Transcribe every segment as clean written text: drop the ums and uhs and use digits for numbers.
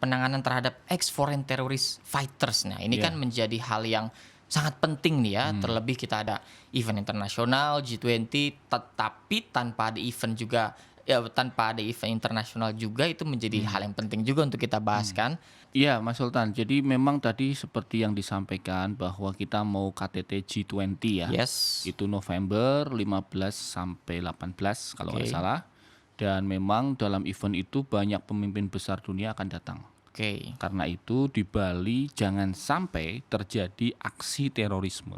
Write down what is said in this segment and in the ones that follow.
penanganan terhadap ex-foreign terrorist fighters. Nah, ini kan menjadi hal yang sangat penting nih ya. Terlebih kita ada event internasional G20, tetapi tanpa ada event juga tanpa ada event internasional juga itu menjadi hal yang penting juga untuk kita bahas kan. Iya, Mas Sultan. Jadi memang tadi seperti yang disampaikan bahwa kita mau KTT G20 ya. Yes. Itu November 15 sampai 18 kalau nggak salah. Dan memang dalam event itu banyak pemimpin besar dunia akan datang. Oke. Karena itu di Bali jangan sampai terjadi aksi terorisme.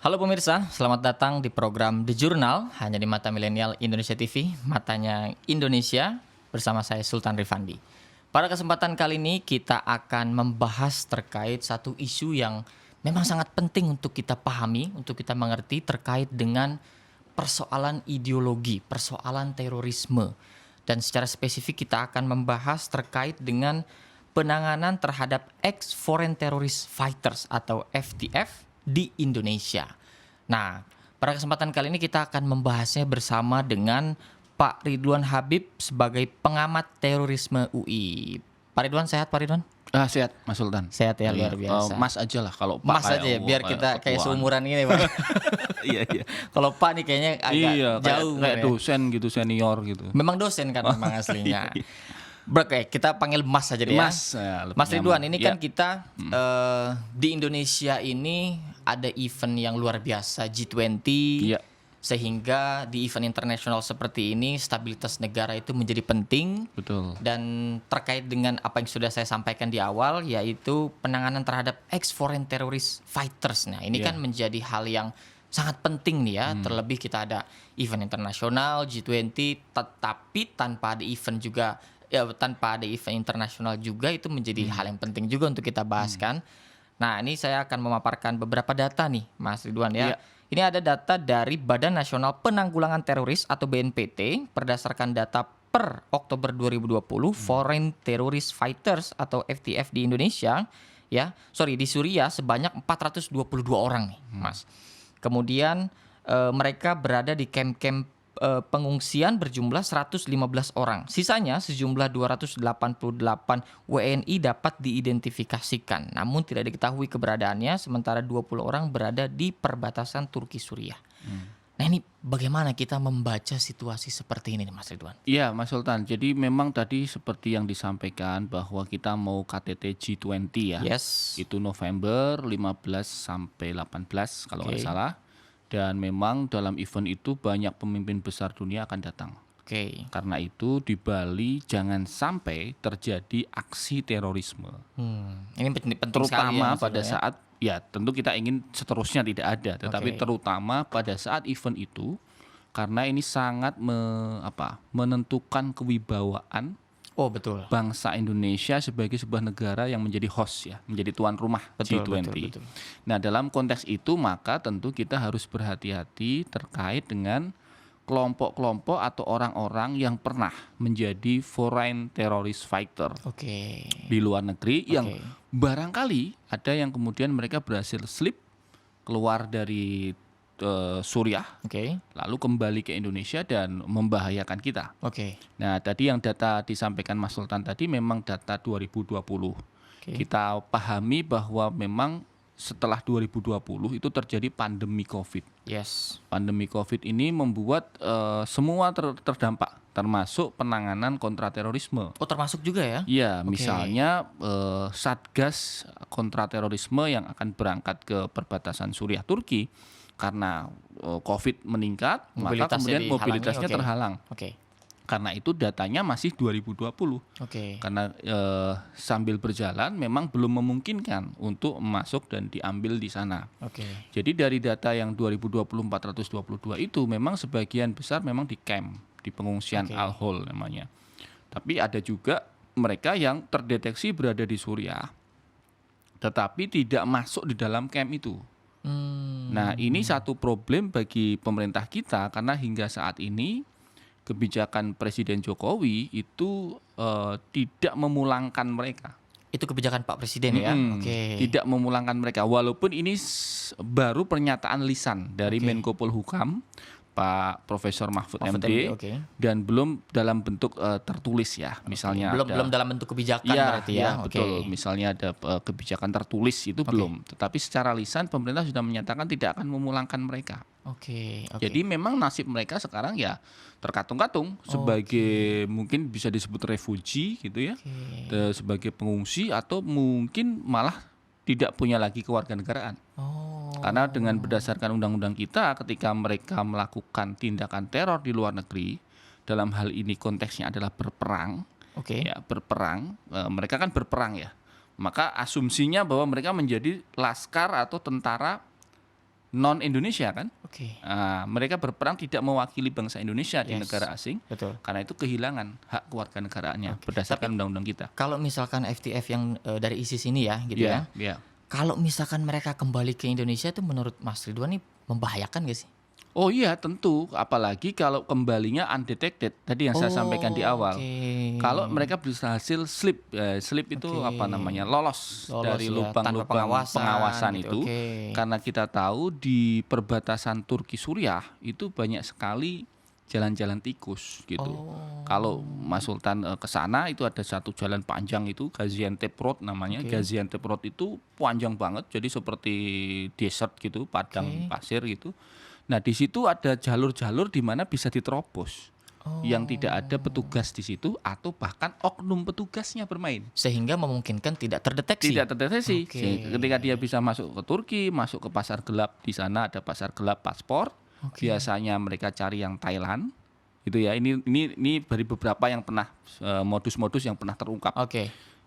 Halo pemirsa, selamat datang di program The Journal, hanya di Mata Milenial Indonesia TV, matanya Indonesia, bersama saya Sultan Rifandi. Pada kesempatan kali ini kita akan membahas terkait satu isu yang memang sangat penting untuk kita pahami, untuk kita mengerti terkait dengan persoalan ideologi, persoalan terorisme. Dan secara spesifik kita akan membahas terkait dengan penanganan terhadap ex-foreign terrorist fighters atau FTF di Indonesia. Nah, pada kesempatan kali ini kita akan membahasnya bersama dengan Pak Ridwan Habib sebagai pengamat terorisme UI. Pak Ridwan sehat, Pak Ridwan? Sehat, Mas Sultan. Sehat ya, luar biasa. Mas aja lah kalau Pak. Mas aja ya, biar kita kayak seumuran ini, Pak. Iya. Kalau Pak nih kayaknya agak jauh. Kayak dosen gitu, senior gitu. Memang dosen kan memang aslinya. Oke, kita panggil Mas saja deh ya. Mas Ridwan, ini kan kita di Indonesia ini ada event yang luar biasa G20, sehingga di event internasional seperti ini stabilitas negara itu menjadi penting. Betul. Dan terkait dengan apa yang sudah saya sampaikan di awal, yaitu penanganan terhadap ex-foreign terrorist fighters. Nah, ini kan menjadi hal yang sangat penting nih ya. Terlebih kita ada event internasional G20, tetapi tanpa ada event juga tanpa ada event internasional juga itu menjadi hal yang penting juga untuk kita bahas kan. Nah, ini saya akan memaparkan beberapa data nih, Mas Ridwan ya. Ini ada data dari Badan Nasional Penanggulangan Teroris atau BNPT berdasarkan data per Oktober 2020 Foreign Terrorist Fighters atau FTF di Indonesia di Suriah sebanyak 422 orang nih, Mas. Kemudian mereka berada di camp-camp pengungsian berjumlah 115 orang. Sisanya sejumlah 288 WNI dapat diidentifikasikan, namun tidak diketahui keberadaannya, sementara 20 orang berada di perbatasan Turki Suriah. Nah, ini bagaimana kita membaca situasi seperti ini nih, Mas Ridwan? Iya, Mas Sultan. Jadi memang tadi seperti yang disampaikan bahwa kita mau KTT G20 ya. Yes. Itu November 15 sampai 18 kalau nggak salah. Dan memang dalam event itu banyak pemimpin besar dunia akan datang. Karena itu di Bali jangan sampai terjadi aksi terorisme. Ini penting terutama sekali ya, pada saat tentu kita ingin seterusnya tidak ada, tetapi terutama pada saat event itu karena ini sangat menentukan kewibawaan bangsa Indonesia sebagai sebuah negara yang menjadi host ya, menjadi tuan rumah G20. Betul. Nah, dalam konteks itu maka tentu kita harus berhati-hati terkait dengan kelompok-kelompok atau orang-orang yang pernah menjadi foreign terrorist fighter di luar negeri yang barangkali ada yang kemudian mereka berhasil slip keluar dari Suriah, lalu kembali ke Indonesia dan membahayakan kita. Nah, tadi yang data disampaikan Mas Sultan tadi memang data 2020. Kita pahami bahwa memang setelah 2020 itu terjadi pandemi COVID. Pandemi COVID ini membuat semua terdampak, termasuk penanganan kontraterorisme. Termasuk juga ya? Iya, misalnya Satgas kontraterorisme yang akan berangkat ke perbatasan Suriah Turki. Karena COVID meningkat, maka kemudian mobilitasnya terhalang. Karena itu datanya masih 2020. Karena sambil berjalan memang belum memungkinkan untuk masuk dan diambil di sana. Jadi dari data yang 2020 422 itu memang sebagian besar memang di camp, di pengungsian Al-Hol namanya. Tapi ada juga mereka yang terdeteksi berada di Suriah, tetapi tidak masuk di dalam camp itu. Nah, ini satu problem bagi pemerintah kita karena hingga saat ini kebijakan Presiden Jokowi itu tidak memulangkan mereka. Itu kebijakan Pak Presiden ya? Tidak memulangkan mereka, walaupun ini baru pernyataan lisan dari Menko Polhukam, Pak Profesor Mahfud MD, dan belum dalam bentuk tertulis ya. Misalnya belum dalam bentuk kebijakan berarti ya. Betul. Misalnya ada kebijakan tertulis itu belum. Tetapi secara lisan pemerintah sudah menyatakan tidak akan memulangkan mereka. Jadi memang nasib mereka sekarang ya terkatung-katung sebagai mungkin bisa disebut refugee gitu ya, sebagai pengungsi atau mungkin malah tidak punya lagi kewarganegaraan. Karena dengan berdasarkan undang-undang kita, ketika mereka melakukan tindakan teror di luar negeri, dalam hal ini konteksnya adalah berperang, mereka kan berperang ya, maka asumsinya bahwa mereka menjadi laskar atau tentara non Indonesia kan, mereka berperang tidak mewakili bangsa Indonesia di negara asing, karena itu kehilangan hak kewarganegaraannya berdasarkan undang-undang kita. Kalau misalkan FTF yang dari ISIS ini ya, gitu ya. Kalau misalkan mereka kembali ke Indonesia itu menurut Mas Ridwan ini membahayakan gak sih? Oh iya tentu, apalagi kalau kembalinya undetected tadi yang saya sampaikan di awal. Kalau mereka berhasil slip itu lolos dari lubang-lubang pengawasan itu. Karena kita tahu di perbatasan Turki Suriah itu banyak sekali jalan-jalan tikus gitu. Kalau Mas Sultan ke sana itu ada satu jalan panjang itu Gaziantep Road namanya. Gaziantep Road itu panjang banget, jadi seperti desert gitu, padang pasir gitu. Nah, di situ ada jalur-jalur di mana bisa diterobos. Yang tidak ada petugas di situ atau bahkan oknum petugasnya bermain. Sehingga memungkinkan tidak terdeteksi. Ketika dia bisa masuk ke Turki, masuk ke pasar gelap, di sana ada pasar gelap paspor. Biasanya mereka cari yang Thailand, gitu ya. Ini dari beberapa yang pernah modus-modus yang pernah terungkap.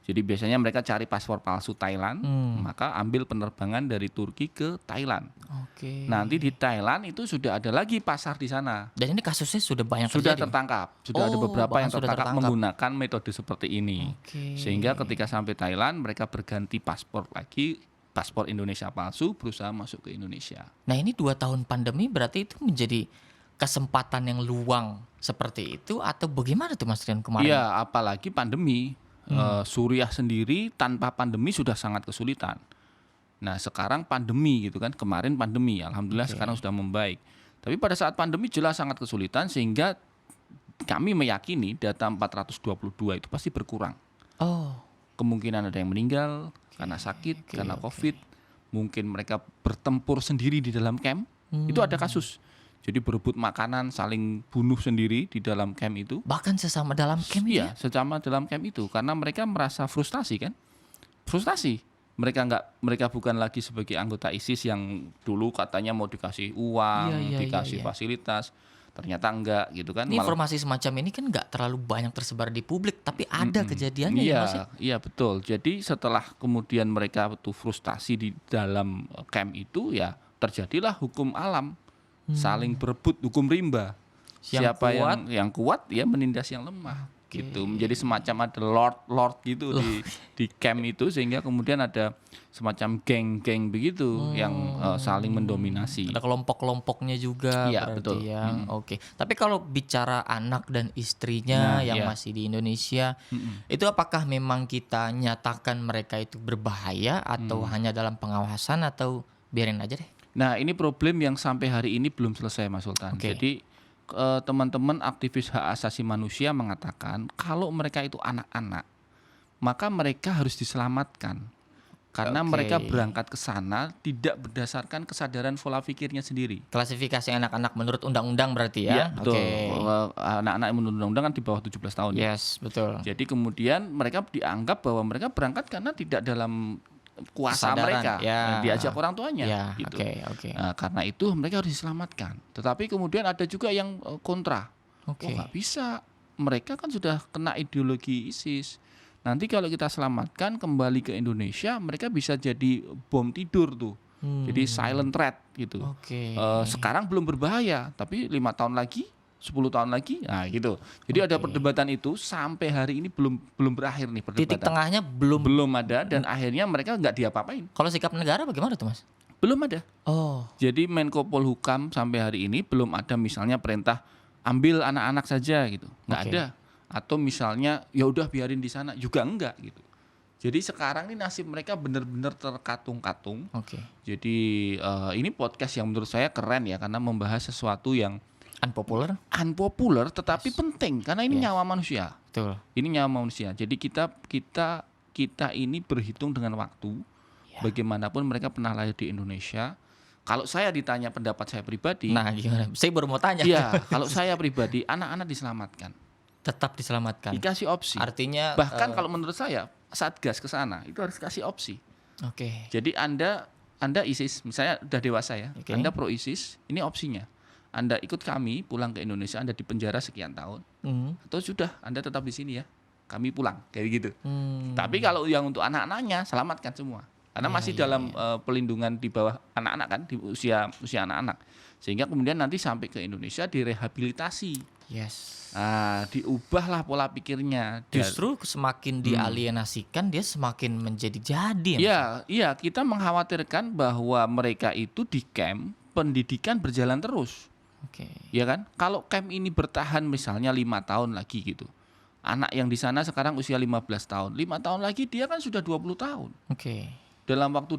Jadi biasanya mereka cari paspor palsu Thailand, maka ambil penerbangan dari Turki ke Thailand. Nanti di Thailand itu sudah ada lagi pasar di sana. Dan ini kasusnya sudah banyak tertangkap. Sudah ada beberapa yang tertangkap menggunakan metode seperti ini. Sehingga ketika sampai Thailand mereka berganti paspor lagi. Paspor Indonesia palsu, berusaha masuk ke Indonesia. Nah ini 2 tahun pandemi berarti itu menjadi kesempatan yang luang seperti itu atau bagaimana tuh Mas Rian kemarin? Iya, apalagi pandemi. Suriah sendiri tanpa pandemi sudah sangat kesulitan. Nah sekarang pandemi gitu kan, kemarin pandemi, alhamdulillah sekarang sudah membaik. Tapi pada saat pandemi jelas sangat kesulitan sehingga kami meyakini data 422 itu pasti berkurang. Kemungkinan ada yang meninggal karena sakit, karena COVID, mungkin mereka bertempur sendiri di dalam camp, itu ada kasus. Jadi berebut makanan, saling bunuh sendiri di dalam camp itu. Bahkan sesama dalam camp ya? Sesama dalam camp itu, karena mereka merasa frustasi kan, mereka bukan lagi sebagai anggota ISIS yang dulu katanya mau dikasih uang, dikasih fasilitas. Ternyata enggak gitu kan. Ini informasi semacam ini kan enggak terlalu banyak tersebar di publik, tapi ada kejadiannya ya Mas. Iya betul. Jadi setelah kemudian mereka tuh frustasi di dalam camp itu ya terjadilah hukum alam. Saling berebut, hukum rimba. Siapa yang kuat ya menindas yang lemah. Gitu. Menjadi semacam ada lord gitu di camp itu sehingga kemudian ada semacam geng-geng begitu yang saling mendominasi. Ada kelompok-kelompoknya juga betul. Ya. Tapi kalau bicara anak dan istrinya yang masih di Indonesia, itu apakah memang kita nyatakan mereka itu berbahaya atau hanya dalam pengawasan atau biarin aja deh? Nah, ini problem yang sampai hari ini belum selesai Mas Sultan. Jadi teman-teman aktivis hak asasi manusia mengatakan kalau mereka itu anak-anak, maka mereka harus diselamatkan. Karena mereka berangkat ke sana tidak berdasarkan kesadaran pola pikirnya sendiri. Klasifikasi anak-anak menurut undang-undang berarti ya? Iya, betul. Anak-anak menurut undang-undang kan di bawah 17 tahun. Yes, betul. Jadi kemudian mereka dianggap bahwa mereka berangkat karena tidak dalam kuasa kesadaran, mereka, diajak orang tuanya, gitu. Nah, karena itu mereka harus diselamatkan. Tetapi kemudian ada juga yang kontra. Nggak bisa, mereka kan sudah kena ideologi ISIS. Nanti kalau kita selamatkan kembali ke Indonesia, mereka bisa jadi bom tidur tuh. Jadi silent threat gitu. Sekarang belum berbahaya, tapi 5 tahun lagi 10 tahun lagi, nah gitu. Jadi ada perdebatan itu sampai hari ini belum berakhir nih perdebatan. Titik tengahnya belum ada dan akhirnya mereka nggak diapa-apain. Kalau sikap negara bagaimana tuh Mas? Belum ada. Oh. Jadi Menko Polhukam sampai hari ini belum ada misalnya perintah ambil anak-anak saja gitu, nggak ada. Atau misalnya ya udah biarin di sana juga enggak gitu. Jadi sekarang ini nasib mereka benar-benar terkatung-katung. Jadi ini podcast yang menurut saya keren ya karena membahas sesuatu yang unpopular tetapi penting karena ini nyawa manusia. Betul. Ini nyawa manusia. Jadi kita ini berhitung dengan waktu. Bagaimanapun mereka pernah lahir di Indonesia. Kalau saya ditanya pendapat saya pribadi, nah gimana? Saya baru mau tanya. Iya, kalau saya pribadi anak-anak diselamatkan. Tetap diselamatkan. Dikasih opsi. Artinya bahkan kalau menurut saya Satgas ke sana itu harus kasih opsi. Jadi Anda ISIS misalnya udah dewasa ya. Anda pro ISIS, ini opsinya. Anda ikut kami pulang ke Indonesia, Anda dipenjara sekian tahun. Atau sudah Anda tetap di sini ya. Kami pulang kayak gitu. Tapi kalau yang untuk anak-anaknya selamatkan semua. Karena masih dalam pelindungan di bawah anak-anak kan, di usia anak-anak. Sehingga kemudian nanti sampai ke Indonesia direhabilitasi. Nah, diubahlah pola pikirnya. Justru semakin dialienasikan dia semakin menjadi-jadi. Iya, kita mengkhawatirkan bahwa mereka itu di camp pendidikan berjalan terus. Ya kan? Kalau camp ini bertahan misalnya 5 tahun lagi gitu. Anak yang di sana sekarang usia 15 tahun. 5 tahun lagi dia kan sudah 20 tahun. Dalam waktu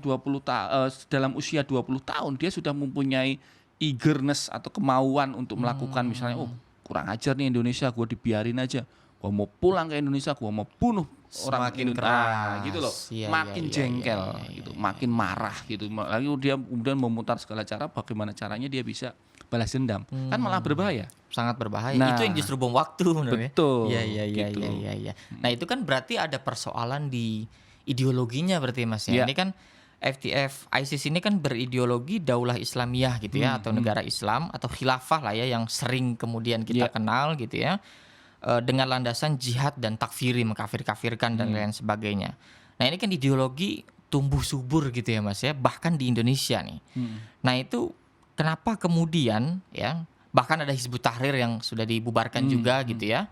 dalam usia 20 tahun dia sudah mempunyai eagerness atau kemauan untuk melakukan misalnya kurang ajar nih Indonesia, gue dibiarin aja. Gue mau pulang ke Indonesia, gue mau bunuh orang Indonesia gitu loh. Makin jengkel gitu, makin marah gitu. Lalu dia kemudian memutar segala cara bagaimana caranya dia bisa balas dendam. Kan malah berbahaya. Sangat berbahaya. Itu yang justru bom waktu menurut. Betul. Iya. Nah, itu kan berarti ada persoalan di ideologinya berarti Mas ya. Ini kan FTF ISIS ini kan berideologi daulah Islamiyah gitu ya, atau negara Islam atau khilafah lah ya yang sering kemudian kita kenal gitu ya. Dengan landasan jihad dan takfiri, mengkafir-kafirkan dan lain sebagainya. Nah, ini kan ideologi tumbuh subur gitu ya Mas ya, bahkan di Indonesia nih. Nah, itu kenapa kemudian ya, bahkan ada Hizbut Tahrir yang sudah dibubarkan juga gitu ya.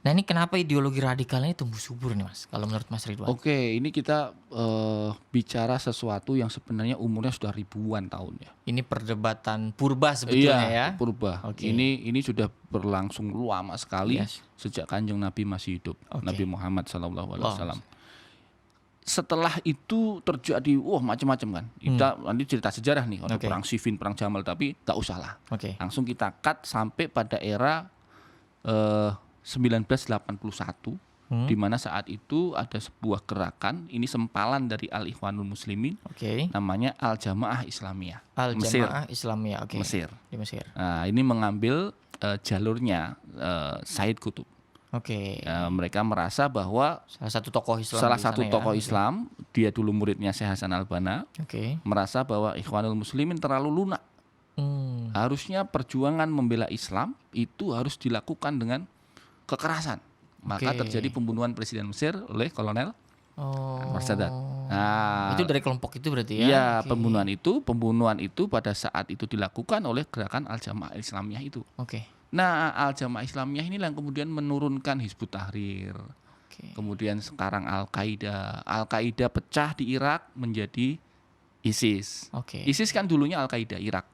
Nah, ini kenapa ideologi radikal ini tumbuh subur nih Mas, kalau menurut Mas Ridwan? Ini kita bicara sesuatu yang sebenarnya umurnya sudah ribuan tahun ya. Ini perdebatan purba sebetulnya ya. Purba. Ini sudah berlangsung lama sekali sejak Kanjeng Nabi masih hidup, Nabi Muhammad SAW. Setelah itu terjadi macam-macam kan. Kita nanti cerita sejarah nih, ada perang Siffin, perang Jamal, tapi gak usah lah. Langsung kita cut sampai pada era 1981 di mana saat itu ada sebuah gerakan, ini sempalan dari Al-Ikhwanul Muslimin, namanya Al-Jamaah Islamiyah. Al-Jamaah Islamiyah, Mesir. Di Mesir. Nah, ini mengambil jalurnya Said Qutb. Mereka merasa bahwa salah satu tokoh Islam, dia dulu muridnya Syekh Hasan Al-Banna, merasa bahwa Ikhwanul Muslimin terlalu lunak. Harusnya perjuangan membela Islam itu harus dilakukan dengan kekerasan. Maka terjadi pembunuhan Presiden Mesir oleh Kolonel Anwar Sadat. Nah, itu dari kelompok itu berarti ya? Iya, pembunuhan itu pada saat itu dilakukan oleh gerakan Al-Jamaah Islamiyah itu. Nah, Al-Jamaah Islamiyah inilah yang kemudian menurunkan Hizbut Tahrir. Kemudian sekarang Al-Qaeda pecah di Irak menjadi ISIS. ISIS kan dulunya Al-Qaeda Irak.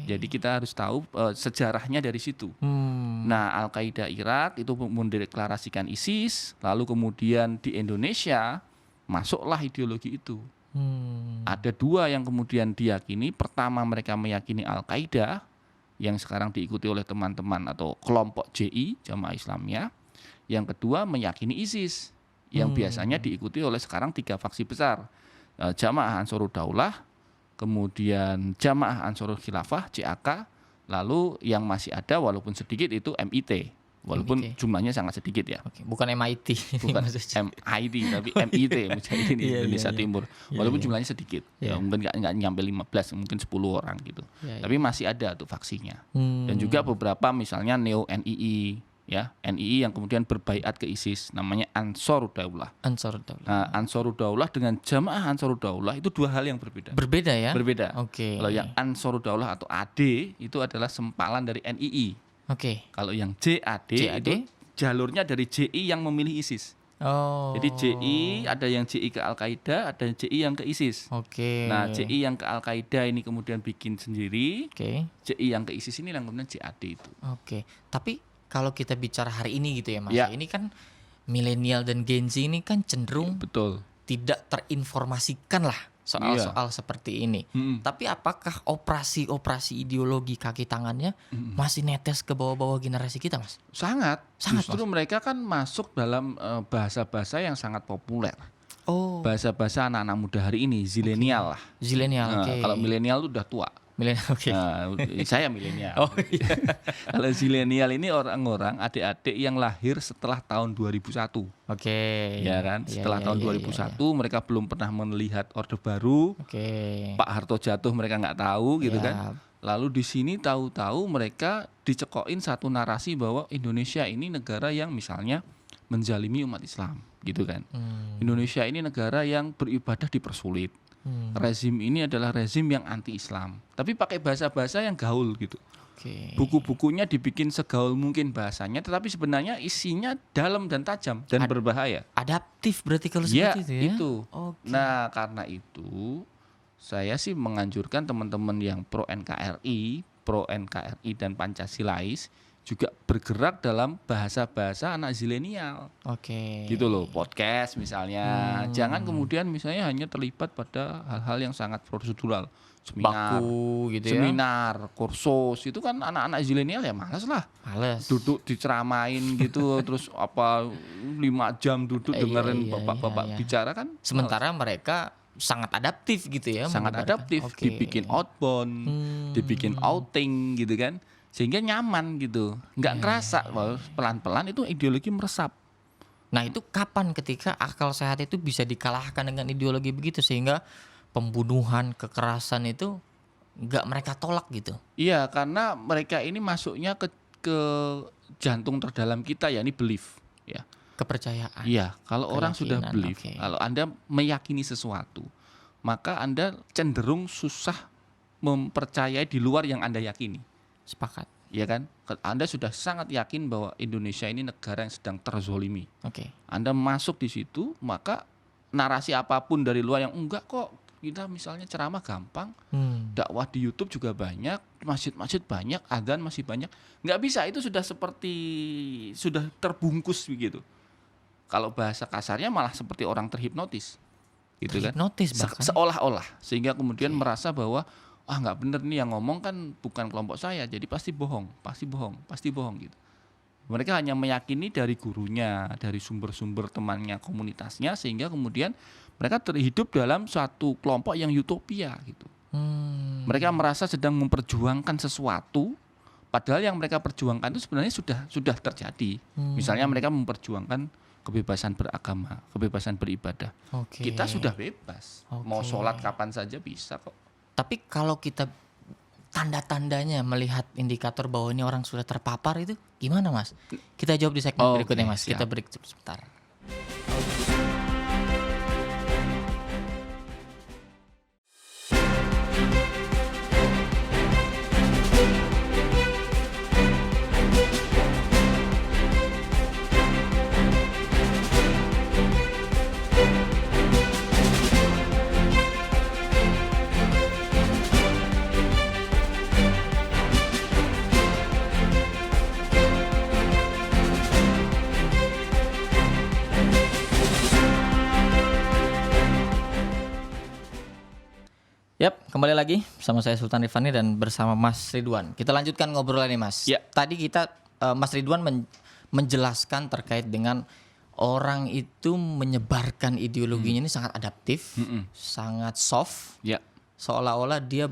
Jadi kita harus tahu sejarahnya dari situ. Nah, Al-Qaeda Irak itu mendeklarasikan ISIS, lalu kemudian di Indonesia masuklah ideologi itu. Ada dua yang kemudian diyakini. Pertama, mereka meyakini Al-Qaeda yang sekarang diikuti oleh teman-teman atau kelompok JI, Jamaah Islamiyah. Yang kedua, meyakini ISIS yang biasanya diikuti oleh sekarang 3 faksi besar. Jamaah Ansarud Daulah, kemudian Jamaah Ansarul Khilafah JAK, lalu yang masih ada walaupun sedikit itu MIT, walaupun jumlahnya sangat sedikit ya. Bukan MIT. Bukan MIT tapi MIT, Mujahidin Indonesia Timur. Walaupun jumlahnya sedikit. Ya, mungkin enggak nyampe 15, mungkin 10 orang gitu. Tapi masih ada tuh faksinya. Dan juga beberapa misalnya Neo NII ya, NII yang kemudian berbaiat ke ISIS, namanya Ansarud Daulah. Nah, Ansarud Daulah dengan Jamaah Ansarud Daulah itu dua hal yang berbeda. Berbeda ya? Berbeda. Kalau yang Ansarud Daulah atau AD itu adalah sempalan dari NII. Oke. Kalau yang JAD itu jalurnya dari JI yang memilih ISIS. Oh. Jadi JI ada yang JI ke Al-Qaeda, ada JI yang ke ISIS. Oke. Nah, JI yang ke Al-Qaeda ini kemudian bikin sendiri. Oke. JI yang ke ISIS ini yang kemudian JAD itu. Oke. Tapi kalau kita bicara hari ini gitu ya Mas, Ya. ini kan milenial dan Gen Z ini kan cenderung Betul. tidak terinformasikan lah soal-soal seperti ini. Tapi apakah operasi ideologi kaki tangannya masih netes ke bawah-bawah generasi kita, Mas? Sangat. Justru Mas. mereka kan masuk dalam bahasa-bahasa yang sangat populer. Oh. Bahasa-bahasa anak-anak muda hari ini, zilenial lah. Zilenial, oke. Kalau milenial itu udah tua. Milenial, oke. Saya milenial. Oh iya. Kalau zilenial ini orang-orang adik-adik yang lahir setelah tahun 2001. Oke. Ya kan? Setelah tahun 2001 mereka belum pernah melihat Orde Baru. Oke. Pak Harto jatuh mereka nggak tahu gitu Ya. kan. Lalu di sini tahu-tahu mereka dicekokin satu narasi bahwa Indonesia ini negara yang misalnya menzalimi umat Islam gitu kan. Indonesia ini negara yang beribadah dipersulit. Rezim ini adalah rezim yang anti-Islam, tapi pakai bahasa-bahasa yang gaul gitu. Oke. Buku-bukunya dibikin segaul mungkin bahasanya, tetapi sebenarnya isinya dalam dan tajam dan berbahaya. Adaptif berarti kalau Ya, seperti itu ya? itu. Oke. Nah, karena itu saya sih menganjurkan teman-teman yang pro NKRI dan Pancasilais juga bergerak dalam bahasa-bahasa anak zilenial. Oke. Gitu loh, podcast misalnya. Jangan kemudian misalnya hanya terlibat pada hal-hal yang sangat prosedural. Seminar, baku gitu ya. seminar, kursus, itu kan anak-anak zilenial ya malas lah. Males. Duduk diceramain gitu terus 5 jam duduk dengerin bapak-bapak bicara kan. Sementara mereka sangat adaptif gitu ya. Sangat adaptif, dibikin outbound, dibikin outing gitu kan. Sehingga nyaman gitu, nggak ngerasa bahwa pelan-pelan itu ideologi meresap. Nah itu kapan ketika akal sehat itu bisa dikalahkan dengan ideologi begitu sehingga pembunuhan, kekerasan itu nggak mereka tolak gitu? Iya, karena mereka ini masuknya ke jantung terdalam kita, ya ini belief, ya. Kepercayaan. Iya, kalau orang sudah belief, kalau Anda meyakini sesuatu, maka Anda cenderung susah mempercayai di luar yang Anda yakini. Sepakat. Ya kan? Anda sudah sangat yakin bahwa Indonesia ini negara yang sedang terzolimi. Oke. Anda masuk di situ, maka narasi apapun dari luar yang enggak kok, kita misalnya ceramah gampang, dakwah di YouTube juga banyak, masjid-masjid banyak, adzan masih banyak. Nggak bisa, itu sudah sudah terbungkus begitu. Kalau bahasa kasarnya malah seperti orang terhipnotis. Gitu kan? Terhipnotis bahkan. Seolah-olah. Sehingga kemudian merasa bahwa nggak bener nih yang ngomong kan bukan kelompok saya, jadi pasti bohong gitu. Mereka hanya meyakini dari gurunya, dari sumber-sumber temannya, komunitasnya, sehingga kemudian mereka terhidup dalam suatu kelompok yang utopia gitu. Mereka merasa sedang memperjuangkan sesuatu, padahal yang mereka perjuangkan itu sebenarnya sudah terjadi. Misalnya mereka memperjuangkan kebebasan beragama, kebebasan beribadah. Kita sudah bebas, mau sholat kapan saja bisa kok. Tapi kalau kita tanda-tandanya melihat indikator bahwa ini orang sudah terpapar itu gimana Mas? Kita jawab di segmen berikutnya Mas. Siap. Kita break sebentar. Yap, kembali lagi bersama saya Sultan Rifani dan bersama Mas Ridwan. Kita lanjutkan ngobrolan nih Mas. Ya. Tadi kita Mas Ridwan menjelaskan terkait dengan orang itu menyebarkan ideologinya ini sangat adaptif, sangat soft, seolah-olah dia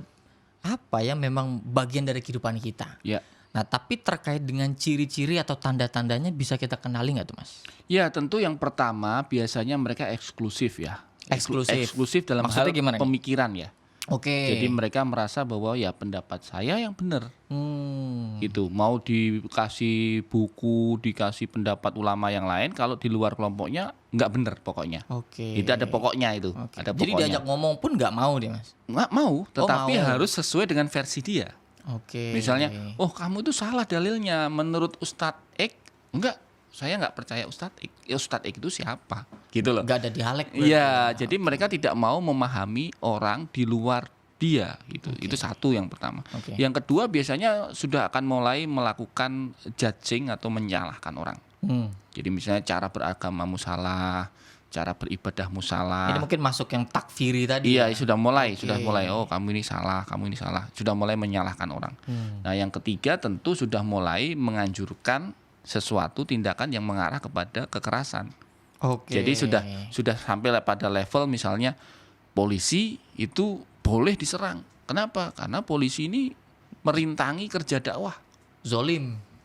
memang bagian dari kehidupan kita. Ya. Nah, tapi terkait dengan ciri-ciri atau tanda-tandanya bisa kita kenali nggak tuh Mas? Ya, tentu yang pertama biasanya mereka eksklusif ya. Eksklusif dalam maksudnya hal gimana pemikiran ya. Oke. Jadi mereka merasa bahwa ya pendapat saya yang benar. Gitu. Mau dikasih buku, dikasih pendapat ulama yang lain, kalau di luar kelompoknya nggak benar pokoknya. Oke. Itu ada pokoknya itu. Oke. Ada Jadi pokoknya. diajak ngomong pun nggak mau dia Mas? Nggak mau, tetapi mau. harus sesuai dengan versi dia. Misalnya, oh kamu itu salah dalilnya menurut Ustadz X. Enggak, saya nggak percaya Ustadz X. Ya Ustadz X itu siapa? Gitu loh. Nggak ada dialek. Iya, jadi mereka tidak mau memahami orang di luar dia gitu. Itu satu yang pertama. Yang kedua biasanya sudah akan mulai melakukan judging atau menyalahkan orang. Jadi misalnya cara beragamamu salah, cara beribadahmu salah. Ini mungkin masuk yang takfiri tadi. Iya, sudah mulai. Oh, kamu ini salah. Sudah mulai menyalahkan orang. Nah, yang ketiga tentu sudah mulai menganjurkan sesuatu tindakan yang mengarah kepada kekerasan. Jadi sudah sampai pada level misalnya polisi itu boleh diserang. Kenapa? Karena polisi ini merintangi kerja dakwah.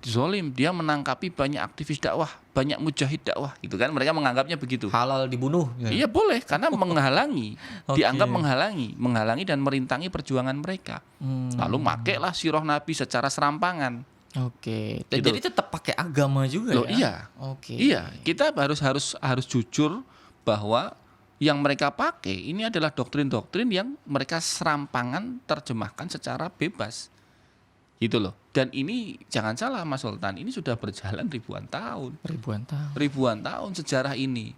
Zolim, dia menangkapi banyak aktivis dakwah, banyak mujahid dakwah, gitu kan? Mereka menganggapnya begitu. Halal dibunuh. Iya boleh, karena menghalangi, dianggap menghalangi dan merintangi perjuangan mereka. Lalu makailah sirah Nabi secara serampangan. Gitu. Jadi tetap pakai agama juga. Iya. Iya, kita harus jujur bahwa yang mereka pakai ini adalah doktrin-doktrin yang mereka serampangan terjemahkan secara bebas. Gitu loh. Dan ini jangan salah Mas Sultan, ini sudah berjalan ribuan tahun sejarah ini.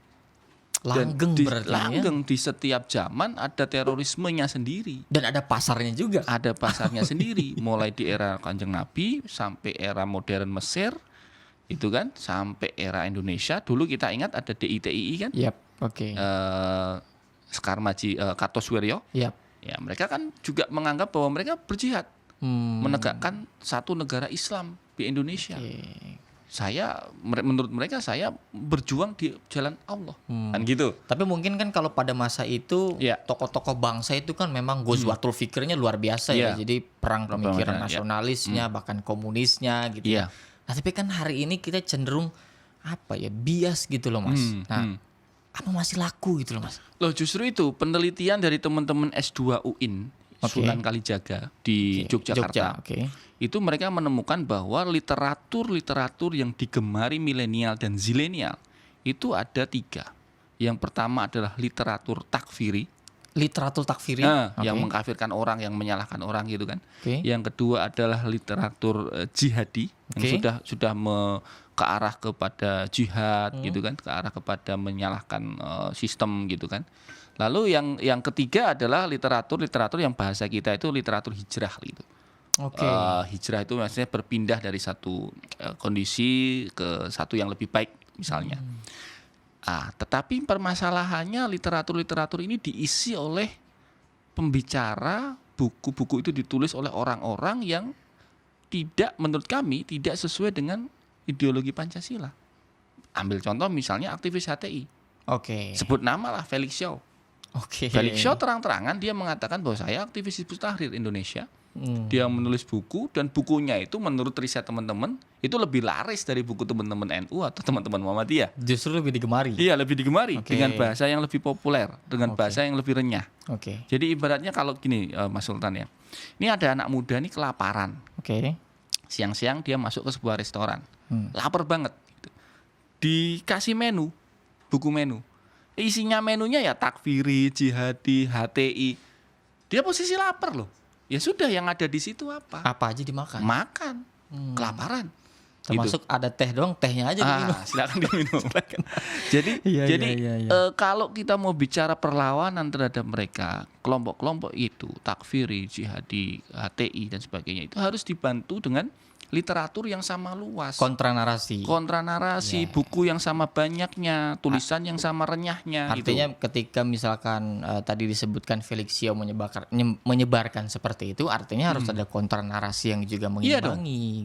Langgeng berarti langgeng di setiap zaman ada terorismenya sendiri. Dan ada pasarnya juga. Ada pasarnya sendiri. Mulai di era Kanjeng Nabi sampai era modern Mesir, itu kan, sampai era Indonesia. Dulu kita ingat ada DITII kan? Skarmaji Kartosuwiryo. Ya, mereka kan juga menganggap bahwa mereka berjihad. Menegakkan satu negara Islam di Indonesia. Menurut mereka saya berjuang di jalan Allah kan gitu. Tapi mungkin kan kalau pada masa itu tokoh-tokoh bangsa itu kan memang ghazwatul fikirnya luar biasa ya. Jadi perang pemikiran nasionalisnya bahkan komunisnya gitu. Nah, tapi kan hari ini kita cenderung bias gitu loh Mas. Apa masih laku gitu loh Mas? Loh justru itu penelitian dari teman-teman S2 UIN Sunan Kalijaga di Yogyakarta. Itu mereka menemukan bahwa literatur yang digemari milenial dan zilenial itu ada 3. Yang pertama adalah literatur takfiri. Yang mengkafirkan orang, yang menyalahkan orang gitu kan. Yang kedua adalah literatur jihadi yang sudah ke arah kepada jihad gitu kan, ke arah kepada menyalahkan sistem gitu kan. Lalu yang ketiga adalah literatur yang bahasa kita itu literatur hijrah gitu. Hijrah itu maksudnya berpindah dari satu kondisi ke satu yang lebih baik misalnya. Tetapi permasalahannya literatur ini diisi oleh pembicara, buku-buku itu ditulis oleh orang-orang yang menurut kami tidak sesuai dengan ideologi Pancasila. Ambil contoh misalnya aktivis HTI. Sebut nama lah Felix Shaw. Felix Shaw terang-terangan dia mengatakan bahwa saya aktivis Hizbut Tahrir Indonesia. Dia menulis buku dan bukunya itu menurut riset teman-teman itu lebih laris dari buku teman-teman NU atau teman-teman Muhammadiyah. Justru lebih digemari. Iya, lebih digemari dengan bahasa yang lebih populer, dengan bahasa yang lebih renyah. Jadi ibaratnya kalau gini Mas Sultan ya. Ini ada anak muda nih kelaparan. Siang-siang dia masuk ke sebuah restoran. Lapar banget. Dikasih buku menu. Isinya menunya ya takfiri, jihadi, HTI. Dia posisi lapar loh. Ya sudah, yang ada di situ apa? Apa aja dimakan? Makan. Kelaparan. Termasuk gitu. Ada teh doang, tehnya aja diminum. Silakan diminum. Jadi kalau kita mau bicara perlawanan terhadap mereka, kelompok-kelompok itu, takfiri, jihadi, HTI dan sebagainya, itu harus dibantu dengan literatur yang sama luas. Kontra narasi, buku yang sama banyaknya, tulisan yang sama renyahnya. Artinya ketika misalkan tadi disebutkan Felix Shaw menyebarkan seperti itu, artinya harus ada kontra narasi yang juga mengimbangi.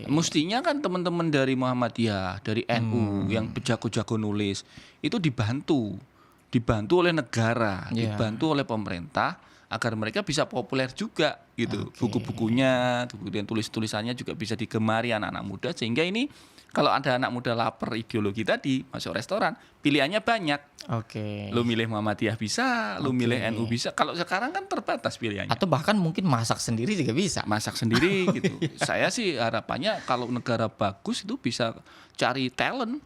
Mestinya kan teman-teman dari Muhammadiyah, dari NU yang jago-jago nulis itu dibantu oleh negara, dibantu oleh pemerintah agar mereka bisa populer juga gitu. Buku-bukunya, kemudian tulisannya juga bisa digemari anak-anak muda, sehingga ini kalau ada anak muda lapar ideologi tadi masuk restoran, pilihannya banyak. Lu milih Muhammadiyah bisa, lu milih NU bisa. Kalau sekarang kan terbatas pilihannya. Atau bahkan mungkin masak sendiri juga bisa. Masak sendiri gitu. Saya sih harapannya kalau negara bagus itu bisa cari talent.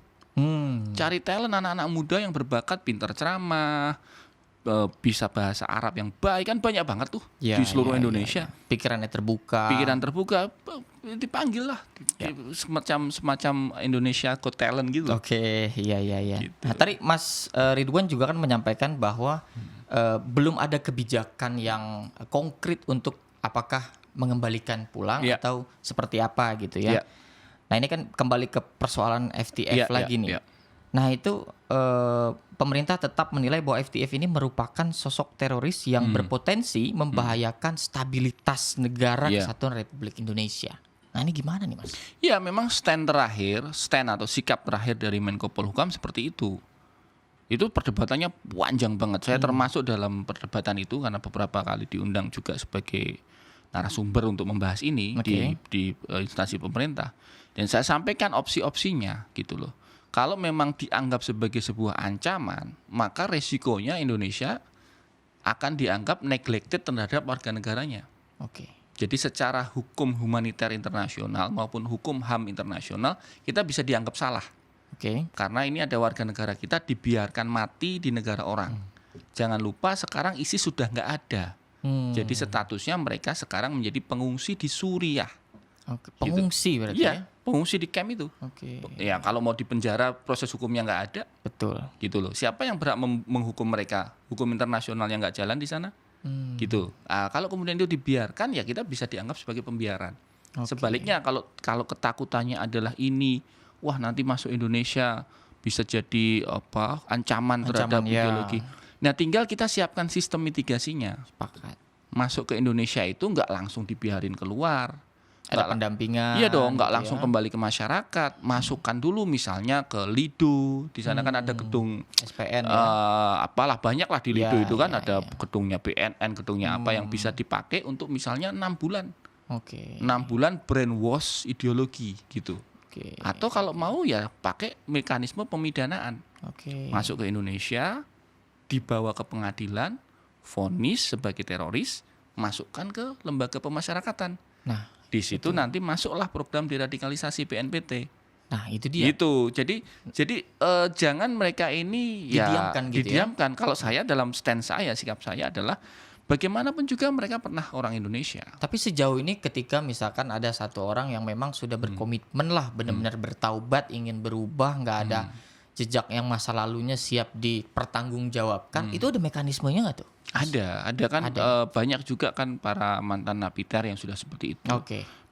Cari talent anak-anak muda yang berbakat, pintar ceramah, bisa bahasa Arab yang baik, kan banyak banget tuh di seluruh Indonesia. Pikirannya terbuka. Pikiran terbuka, dipanggil lah, semacam Indonesia Got Talent gitu. Oke, iya. Gitu. Nah, tadi Mas Ridwan juga kan menyampaikan bahwa belum ada kebijakan yang konkret untuk apakah mengembalikan pulang atau seperti apa gitu ya. Nah, ini kan kembali ke persoalan FTF lagi nih. Nah, itu pemerintah tetap menilai bahwa FTF ini merupakan sosok teroris yang berpotensi membahayakan stabilitas negara Kesatuan Republik Indonesia. Nah, ini gimana nih, Mas? Ya, memang stand atau sikap terakhir dari Menko Polhukam seperti itu. Itu perdebatannya panjang banget. Saya termasuk dalam perdebatan itu karena beberapa kali diundang juga sebagai narasumber untuk membahas ini di instansi pemerintah. Dan saya sampaikan opsi-opsinya gitu loh. Kalau memang dianggap sebagai sebuah ancaman, maka resikonya Indonesia akan dianggap neglected terhadap warga negaranya. Jadi secara hukum humaniter internasional maupun hukum HAM internasional, kita bisa dianggap salah. Karena ini ada warga negara kita dibiarkan mati di negara orang. Jangan lupa sekarang ISIS sudah nggak ada. Jadi statusnya mereka sekarang menjadi pengungsi di Suriah. Pengungsi gitu. Berarti ya? Pengungsi di camp itu. Ya, kalau mau dipenjara proses hukumnya nggak ada. Betul. Gitu loh. Siapa yang berhak menghukum mereka? Hukum internasional yang nggak jalan di sana. Gitu. Kalau kemudian itu dibiarkan, ya kita bisa dianggap sebagai pembiaran. Sebaliknya kalau ketakutannya adalah ini, wah nanti masuk Indonesia bisa jadi ancaman terhadap ideologi. Nah, tinggal kita siapkan sistem mitigasinya. Sepakat. Masuk ke Indonesia itu nggak langsung dibiarin keluar. Ada pendampingan. Iya dong, nggak langsung kembali ke masyarakat. Masukkan dulu misalnya ke Lido. Di sana kan ada gedung SPN apalah banyak lah di Lido itu kan ada gedungnya BNN, gedungnya apa yang bisa dipakai untuk misalnya 6 bulan. 6 bulan brainwash ideologi gitu. Atau kalau mau ya pakai mekanisme pemidanaan. Masuk ke Indonesia, dibawa ke pengadilan, vonis sebagai teroris, masukkan ke lembaga pemasyarakatan. Nah, di situ nanti masuklah program deradikalisasi BNPT. Nah, itu dia. Gitu. Jadi jangan mereka ini didiamkan. Kalau saya dalam stand saya, sikap saya adalah bagaimanapun juga mereka pernah orang Indonesia. Tapi sejauh ini ketika misalkan ada satu orang yang memang sudah berkomitmen lah, benar-benar bertaubat, ingin berubah, nggak ada jejak yang masa lalunya siap dipertanggungjawabkan, itu ada mekanismenya nggak tuh? Ada kan. Banyak juga kan para mantan napiter yang sudah seperti itu.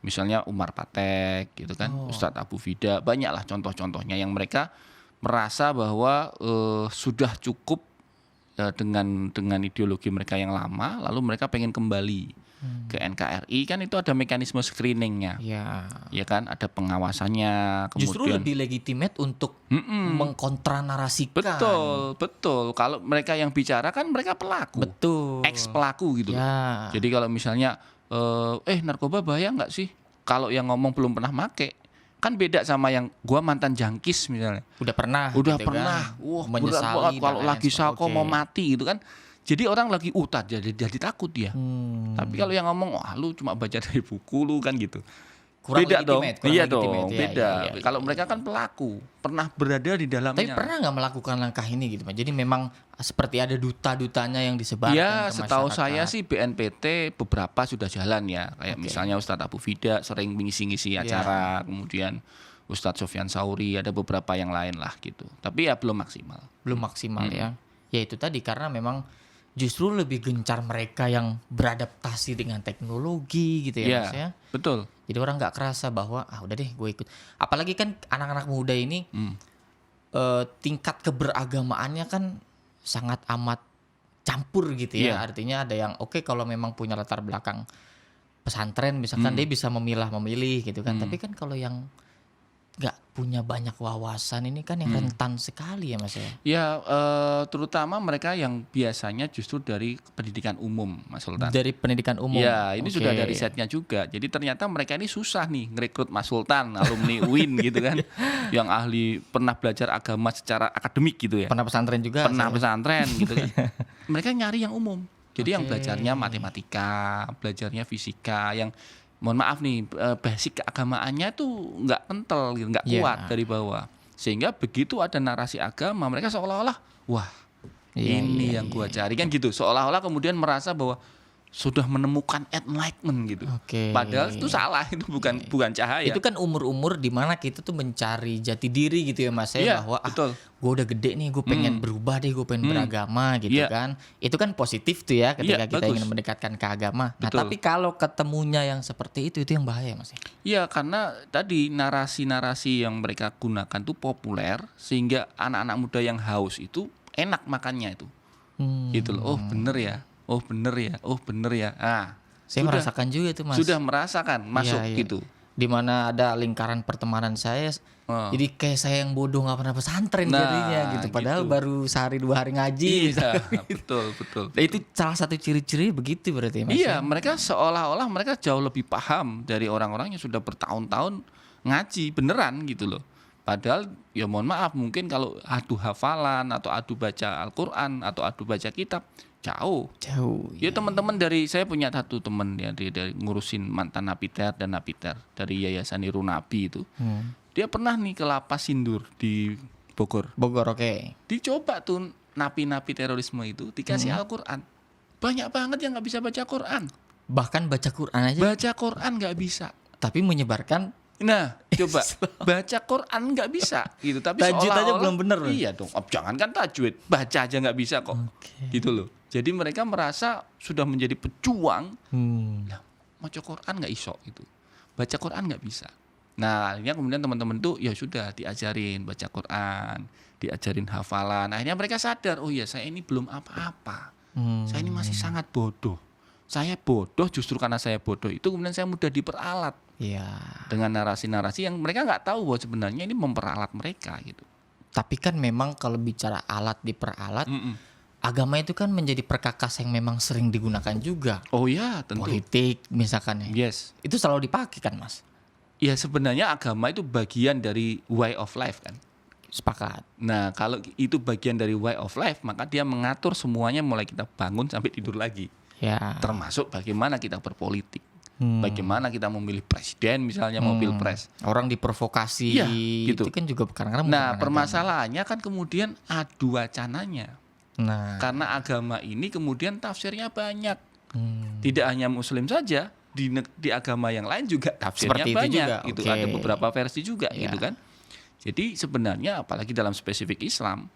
Misalnya Umar Patek gitu kan, Ustadz Abu Fida, banyaklah contoh-contohnya yang mereka merasa bahwa sudah cukup dengan ideologi mereka yang lama, lalu mereka pengen kembali ke NKRI, kan itu ada mekanisme screeningnya, ya kan, ada pengawasannya. Kemudian justru lebih legitimate untuk mengkontranarasikan. Betul. Kalau mereka yang bicara kan mereka pelaku, ex pelaku gitu. Jadi kalau misalnya narkoba bahaya nggak sih? Kalau yang ngomong belum pernah make, kan beda sama yang gua mantan jangkis misalnya. Udah pernah. Wah, berat banget kalau lagi sako mau mati gitu kan. Jadi orang lagi jadi takut dia. Tapi kalau yang ngomong, wah lu cuma baca dari buku lu kan gitu. Beda dong. Iya dong, beda. Kalau mereka kan pelaku, pernah berada di dalamnya. Tapi pernah nggak melakukan langkah ini gitu, Pak? Jadi memang seperti ada duta-dutanya yang disebarkan ke masyarakat. Setahu saya sih BNPT beberapa sudah jalan ya. Kayak misalnya Ustadz Abu Fida sering mengisi-ngisi acara, kemudian Ustadz Sofyan Sauri, ada beberapa yang lain lah gitu. Tapi ya belum maksimal. Ya. Ya itu tadi, karena memang justru lebih gencar mereka yang beradaptasi dengan teknologi gitu ya, Mas ya. Betul. Jadi orang nggak kerasa bahwa udah deh gue ikut. Apalagi kan anak-anak muda ini tingkat keberagamaannya kan sangat amat campur gitu ya. Artinya ada yang kalau memang punya latar belakang pesantren misalkan dia bisa memilih gitu kan. Tapi kan kalau yang nggak punya banyak wawasan ini kan yang rentan sekali ya Mas ya. Ya terutama mereka yang biasanya justru dari pendidikan umum, Mas Sultan. Dari pendidikan umum. Ya, ini sudah ada risetnya juga. Jadi ternyata mereka ini susah nih ngerekrut Mas Sultan, alumni UIN gitu kan. Yang ahli pernah belajar agama secara akademik gitu ya. Pernah pesantren juga. Pernah pesantren gitu kan. Mereka nyari yang umum. Jadi yang belajarnya matematika, belajarnya fisika, yang mohon maaf nih, basic keagamaannya tuh nggak kental, nggak kuat dari bawah. Sehingga begitu ada narasi agama, mereka seolah-olah, wah Ini yang gua cari kan gitu. Seolah-olah kemudian merasa bahwa sudah menemukan enlightenment gitu. Padahal itu salah, itu bukan cahaya. Itu kan umur-umur di mana kita tuh mencari jati diri gitu ya Mas ya, bahwa gue udah gede nih, gue pengen berubah deh, gue pengen beragama gitu kan. Itu kan positif tuh ya ketika kita ingin mendekatkan ke agama. Nah, tapi kalau ketemunya yang seperti itu yang bahaya Mas ya. Iya, karena tadi narasi-narasi yang mereka gunakan tuh populer sehingga anak-anak muda yang haus itu enak makannya itu. Gitu loh. Oh, bener ya. Oh bener ya. Saya merasakan juga itu Mas. Sudah merasakan masuk gitu. Dimana ada lingkaran pertemanan saya, jadi kayak saya yang bodoh nggak pernah pesantren jadinya gitu. Padahal baru sehari 2 hari ngaji. Iya, betul. Nah, itu salah satu ciri-ciri begitu berarti Mas. Iya, mereka seolah-olah mereka jauh lebih paham dari orang-orang yang sudah bertahun-tahun ngaji beneran gitu loh. Padahal ya mohon maaf, mungkin kalau adu hafalan atau adu baca Al-Quran atau adu baca kitab jauh. Ya teman-teman saya punya satu teman ya dari ngurusin mantan napiter dan napiter dari Yayasan Irun Nabi itu. Dia pernah nih ke lapas Sindur di Bogor. Oke. Dicoba tuh napi-napi terorisme itu dikasih Al-Quran. Banyak banget yang nggak bisa baca Quran. Bahkan baca Quran aja. Baca Quran nggak bisa. Tapi menyebarkan. Nah, coba baca Quran nggak bisa gitu. Tapi tajwid aja belum bener. Iya dong. Jangankan tajwid, baca aja nggak bisa kok. Gitu loh. Jadi mereka merasa sudah menjadi pejuang. Nah, baca Quran nggak iso gitu. Baca Quran nggak bisa. Nah, akhirnya kemudian teman-teman tuh ya sudah diajarin baca Quran, diajarin hafalan. Akhirnya mereka sadar, oh iya saya ini belum apa-apa. Saya ini masih sangat bodoh. Saya bodoh justru karena saya bodoh itu kemudian saya mudah diperalat. Iya. Dengan narasi-narasi yang mereka nggak tahu bahwa sebenarnya ini memperalat mereka gitu. Tapi kan memang kalau bicara alat diperalat, agama itu kan menjadi perkakas yang memang sering digunakan juga. Oh ya, tentu. Politik misalkan ya. Yes. Itu selalu dipakai kan Mas? Ya sebenarnya agama itu bagian dari way of life kan. Sepakat. Nah kalau itu bagian dari way of life, maka dia mengatur semuanya mulai kita bangun sampai tidur lagi. Ya. Termasuk bagaimana kita berpolitik. Bagaimana kita memilih presiden misalnya mau pilpres. Orang diprovokasi ya, gitu. Itu kan juga kadang-kadang. Nah permasalahannya kan kemudian adu wacananya. Nah, karena agama ini kemudian tafsirnya banyak. Tidak hanya Muslim saja, di agama yang lain juga tafsirnya seperti banyak. Juga. Gitu. Ada beberapa versi juga gitu kan. Jadi sebenarnya apalagi dalam spesifik Islam,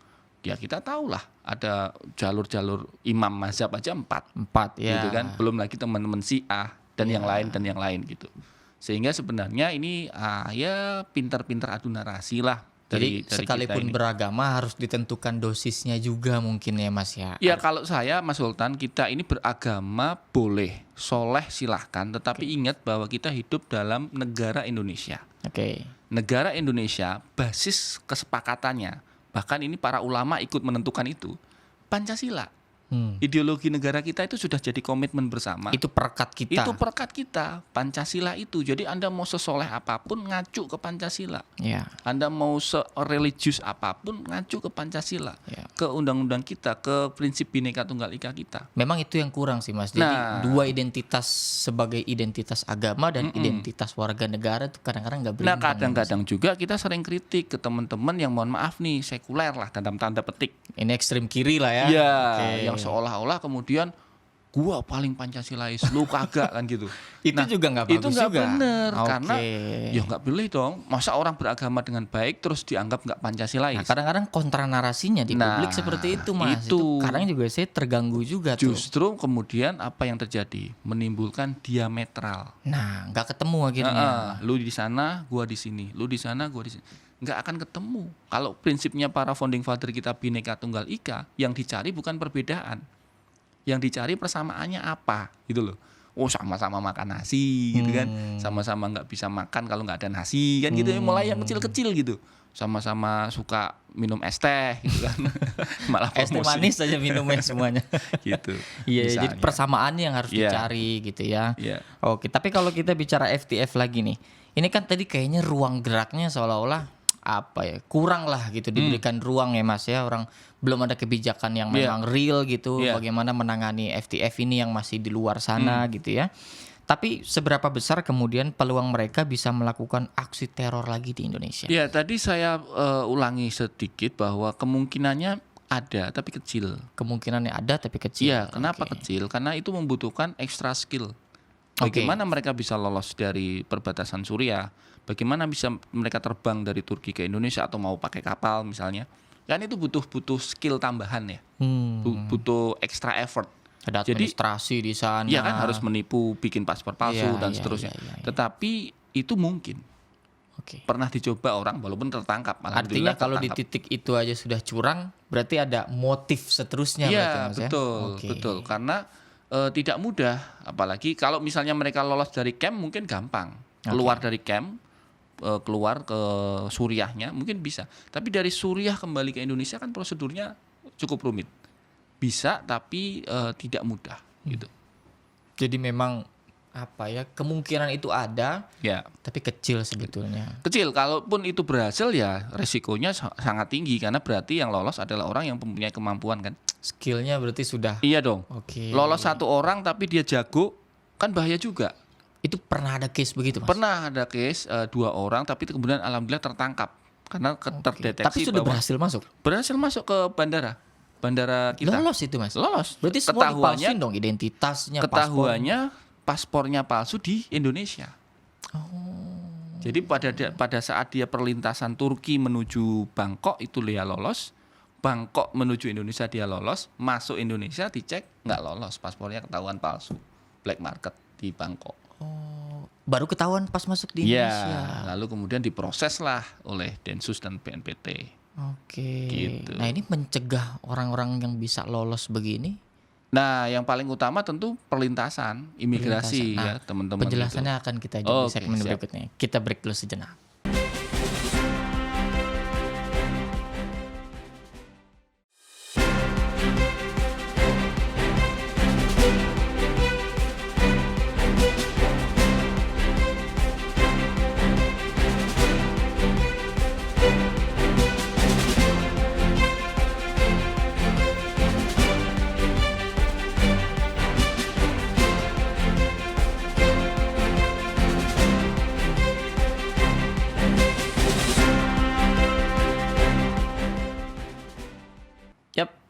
ya kita tahulah ada jalur-jalur imam mazhab aja 4 ya. Gitu kan. Belum lagi teman-teman Syiah dan yang lain gitu. Sehingga sebenarnya ini ya pintar-pintar adu narasi lah. Jadi sekalipun beragama harus ditentukan dosisnya juga mungkin ya Mas ya. Ya kalau saya Mas Sultan, kita ini beragama boleh, soleh silahkan, tetapi ingat bahwa kita hidup dalam negara Indonesia. Negara Indonesia basis kesepakatannya, bahkan ini para ulama ikut menentukan itu, Pancasila. Ideologi negara kita itu sudah jadi komitmen bersama. Itu perekat kita, Pancasila itu. Jadi Anda mau sesoleh apapun ngacu ke Pancasila. Ya. Anda mau se-religius apapun ngacu ke Pancasila. Ke undang-undang kita, ke prinsip Bhinneka Tunggal Ika kita. Memang itu yang kurang sih Mas. Jadi dua identitas sebagai identitas agama dan identitas warga negara itu kadang-kadang nggak berimbang. Nah kadang-kadang juga kita sering kritik ke teman-teman yang mohon maaf nih sekuler lah dalam tanda petik. Ini ekstrem kiri lah ya. Iya, yang seolah-olah kemudian gua paling Pancasilais, lu kagak kan gitu. Itu juga nggak bagus. Itu nggak benar karena ya nggak boleh dong. Masa orang beragama dengan baik terus dianggap nggak Pancasilais. Nah, kadang-kadang kontra narasinya di publik seperti itu Mas. Itu kadang juga saya terganggu juga. Justru kemudian apa yang terjadi menimbulkan diametral. Nah nggak ketemu akhirnya. Lu di sana, gua di sini. Lu di sana, gua di sini. Nggak akan ketemu. Kalau prinsipnya para founding father kita Bhinneka Tunggal Ika, yang dicari bukan perbedaan. Yang dicari persamaannya apa gitu loh. Oh sama-sama makan nasi gitu kan. Sama-sama nggak bisa makan kalau nggak ada nasi kan gitu. Mulai yang kecil-kecil gitu. Sama-sama suka minum es teh gitu kan. Malah es teh manis aja minumnya semuanya. Gitu. Iya, jadi persamaan yang harus dicari gitu ya. Oke, tapi kalau kita bicara FTF lagi nih. Ini kan tadi kayaknya ruang geraknya seolah-olah kurang lah gitu, diberikan ruang ya Mas ya, orang belum ada kebijakan yang memang real gitu, bagaimana menangani FTF ini yang masih di luar sana gitu ya. Tapi seberapa besar kemudian peluang mereka bisa melakukan aksi teror lagi di Indonesia? Ya tadi saya ulangi sedikit bahwa kemungkinannya Ada tapi kecil. Kemungkinannya ada tapi kecil. Iya, kenapa kecil? Karena itu membutuhkan extra skill. Bagaimana mereka bisa lolos dari perbatasan Suriah? Bagaimana bisa mereka terbang dari Turki ke Indonesia atau mau pakai kapal misalnya? Kan itu butuh skill tambahan ya. Butuh extra effort. Ada administrasi di sana. Iya kan, harus menipu, bikin paspor palsu dan seterusnya. Tetapi itu mungkin. Pernah dicoba orang walaupun tertangkap. Artinya kalau di titik itu aja sudah curang, berarti ada motif seterusnya. Iya, betul. Karena tidak mudah, apalagi kalau misalnya mereka lolos dari camp mungkin gampang. Keluar dari camp, keluar ke Suriahnya mungkin bisa. Tapi dari Suriah kembali ke Indonesia kan prosedurnya cukup rumit. Bisa tapi tidak mudah gitu. Jadi memang kemungkinan itu ada, tapi kecil sebetulnya. Kecil, kalaupun itu berhasil ya resikonya sangat tinggi karena berarti yang lolos adalah orang yang mempunyai kemampuan kan. Skillnya berarti sudah. Iya dong. Lolos satu orang tapi dia jago kan bahaya juga. Itu pernah ada case begitu, Mas? Pernah ada case 2 orang tapi kemudian alhamdulillah tertangkap karena terdeteksi. Tapi sudah berhasil masuk. Berhasil masuk ke bandara kita. Lolos itu, Mas. Lolos. Berarti semua dipalsuin dong identitasnya, ketahuannya paspornya palsu di Indonesia. Jadi pada saat dia perlintasan Turki menuju Bangkok itu dia lolos, Bangkok menuju Indonesia dia lolos, masuk Indonesia dicek nggak lolos, paspornya ketahuan palsu, black market di Bangkok. Baru ketahuan pas masuk di Indonesia. Lalu kemudian diproses lah oleh Densus dan BNPT. Gitu. Nah ini mencegah orang-orang yang bisa lolos begini. Nah, yang paling utama tentu perlintasan, imigrasi ya, teman-teman. Penjelasannya akan kita jawab di segmen berikutnya. Kita break dulu sejenak.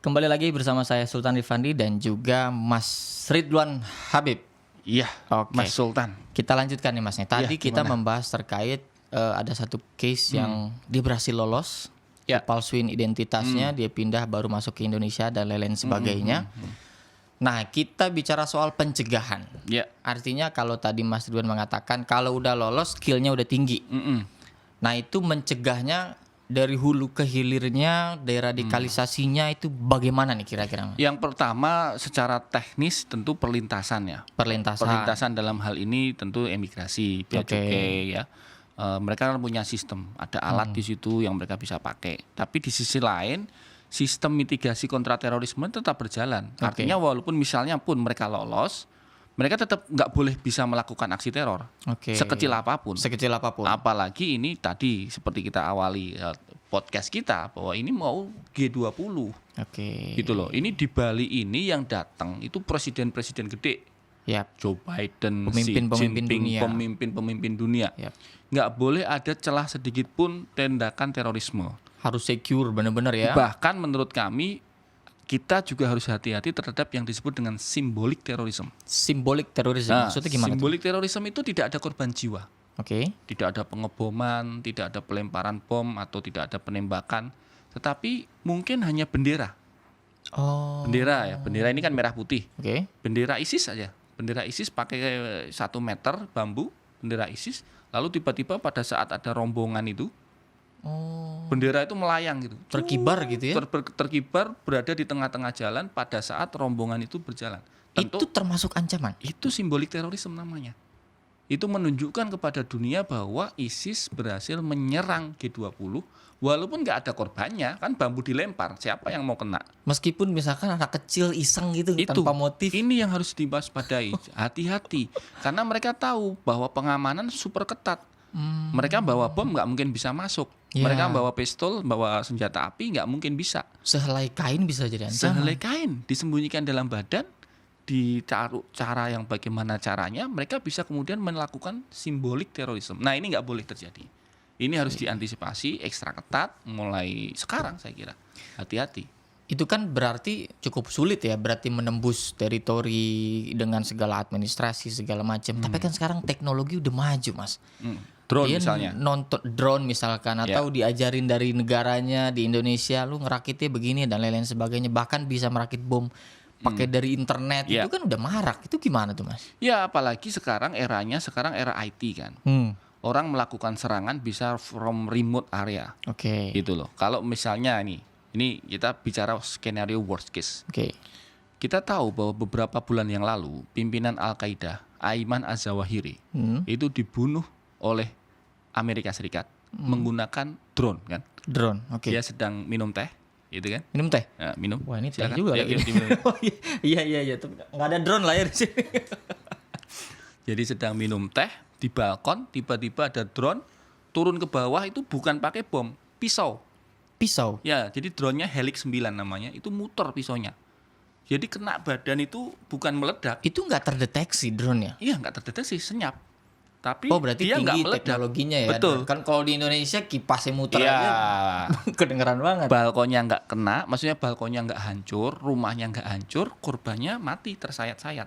Kembali lagi bersama saya Sultan Rifandi dan juga Mas Ridwan Habib. Iya, Mas Sultan. Kita lanjutkan nih Mas. Tadi kita membahas terkait ada satu case yang dia berhasil lolos, dipalsuin identitasnya, dia pindah baru masuk ke Indonesia dan lain-lain sebagainya. Nah, kita bicara soal pencegahan. Artinya kalau tadi Mas Ridwan mengatakan kalau udah lolos skillnya udah tinggi. Nah, itu mencegahnya dari hulu ke hilirnya, deradikalisasinya itu bagaimana nih kira-kira? Yang pertama secara teknis tentu perlintasan ya. Perlintasan dalam hal ini tentu imigrasi, bea cukai ya. Mereka kan punya sistem, ada alat di situ yang mereka bisa pakai. Tapi di sisi lain sistem mitigasi kontraterorisme tetap berjalan. Artinya walaupun misalnya pun mereka lolos, mereka tetap nggak boleh bisa melakukan aksi teror sekecil apapun. Apalagi ini tadi seperti kita awali podcast kita bahwa ini mau G20. Gitu loh. Ini di Bali ini yang datang itu presiden-presiden gede. Joe Biden, pemimpin dunia. Nggak boleh ada celah sedikit pun tindakan terorisme. Harus secure benar-benar ya. Bahkan menurut kami kita juga harus hati-hati terhadap yang disebut dengan simbolik terorisme. Simbolik terorisme maksudnya gimana? Simbolik terorisme itu tidak ada korban jiwa. Tidak ada pengeboman, tidak ada pelemparan bom atau tidak ada penembakan, tetapi mungkin hanya bendera. Bendera ini kan merah putih. Bendera ISIS aja. Bendera ISIS pakai 1 meter bambu, bendera ISIS, lalu tiba-tiba pada saat ada rombongan itu bendera itu melayang gitu. Terkibar gitu ya. Terkibar berada di tengah-tengah jalan pada saat rombongan itu berjalan. Tentu, itu termasuk ancaman. Itu simbolik terorisme namanya. Itu menunjukkan kepada dunia bahwa ISIS berhasil menyerang G20 walaupun nggak ada korbannya, kan bambu dilempar, siapa yang mau kena? Meskipun misalkan anak kecil iseng gitu tanpa motif. Ini yang harus diwaspadai. Hati-hati karena mereka tahu bahwa pengamanan super ketat. Mereka bawa bom nggak mungkin bisa masuk. Mereka bawa pistol, bawa senjata api nggak mungkin bisa. Sehelai kain bisa jadi ancaman. Sehelai kain disembunyikan dalam badan, ditaruh cara yang bagaimana caranya, mereka bisa kemudian melakukan simbolik terorisme. Nah ini nggak boleh terjadi. Ini harus diantisipasi ekstra ketat mulai sekarang saya kira. Hati-hati. Itu kan berarti cukup sulit ya, berarti menembus teritori dengan segala administrasi segala macam. Tapi kan sekarang teknologi udah maju, Mas. Drone Dia misalnya. nonton drone misalkan atau diajarin dari negaranya di Indonesia, lu ngerakitnya begini dan lain-lain sebagainya. Bahkan bisa merakit bom pakai dari internet. Itu kan udah marak. Itu gimana tuh, Mas? Ya apalagi sekarang era IT kan. Orang melakukan serangan bisa from remote area. Oke. Gitu loh. Kalau misalnya ini kita bicara skenario worst case. Oke. Kita tahu bahwa beberapa bulan yang lalu pimpinan Al-Qaeda, Ayman Az-Zawahiri, itu dibunuh oleh Amerika Serikat menggunakan drone kan. Drone, oke. Dia sedang minum teh, gitu kan? Minum teh? Ya, minum. Wah, ini teh Silakan. juga Ya, lagi. diminum. Iya. Nggak ada drone lah ya di sini. Jadi sedang minum teh di balkon, tiba-tiba ada drone turun ke bawah, itu bukan pakai bom, pisau. Pisau. Ya, jadi drone-nya Helix 9 namanya, itu muter pisaunya. Jadi kena badan itu bukan meledak. Itu nggak terdeteksi drone-nya? Iya, nggak terdeteksi, senyap. Tapi berarti dia nggak tinggi meledak. teknologinya ya. Betul. Kan kalau di Indonesia kipasnya muter Iya. aja kedengeran banget. Balkonnya nggak kena, maksudnya balkonnya nggak hancur, rumahnya nggak hancur, korbannya mati tersayat-sayat.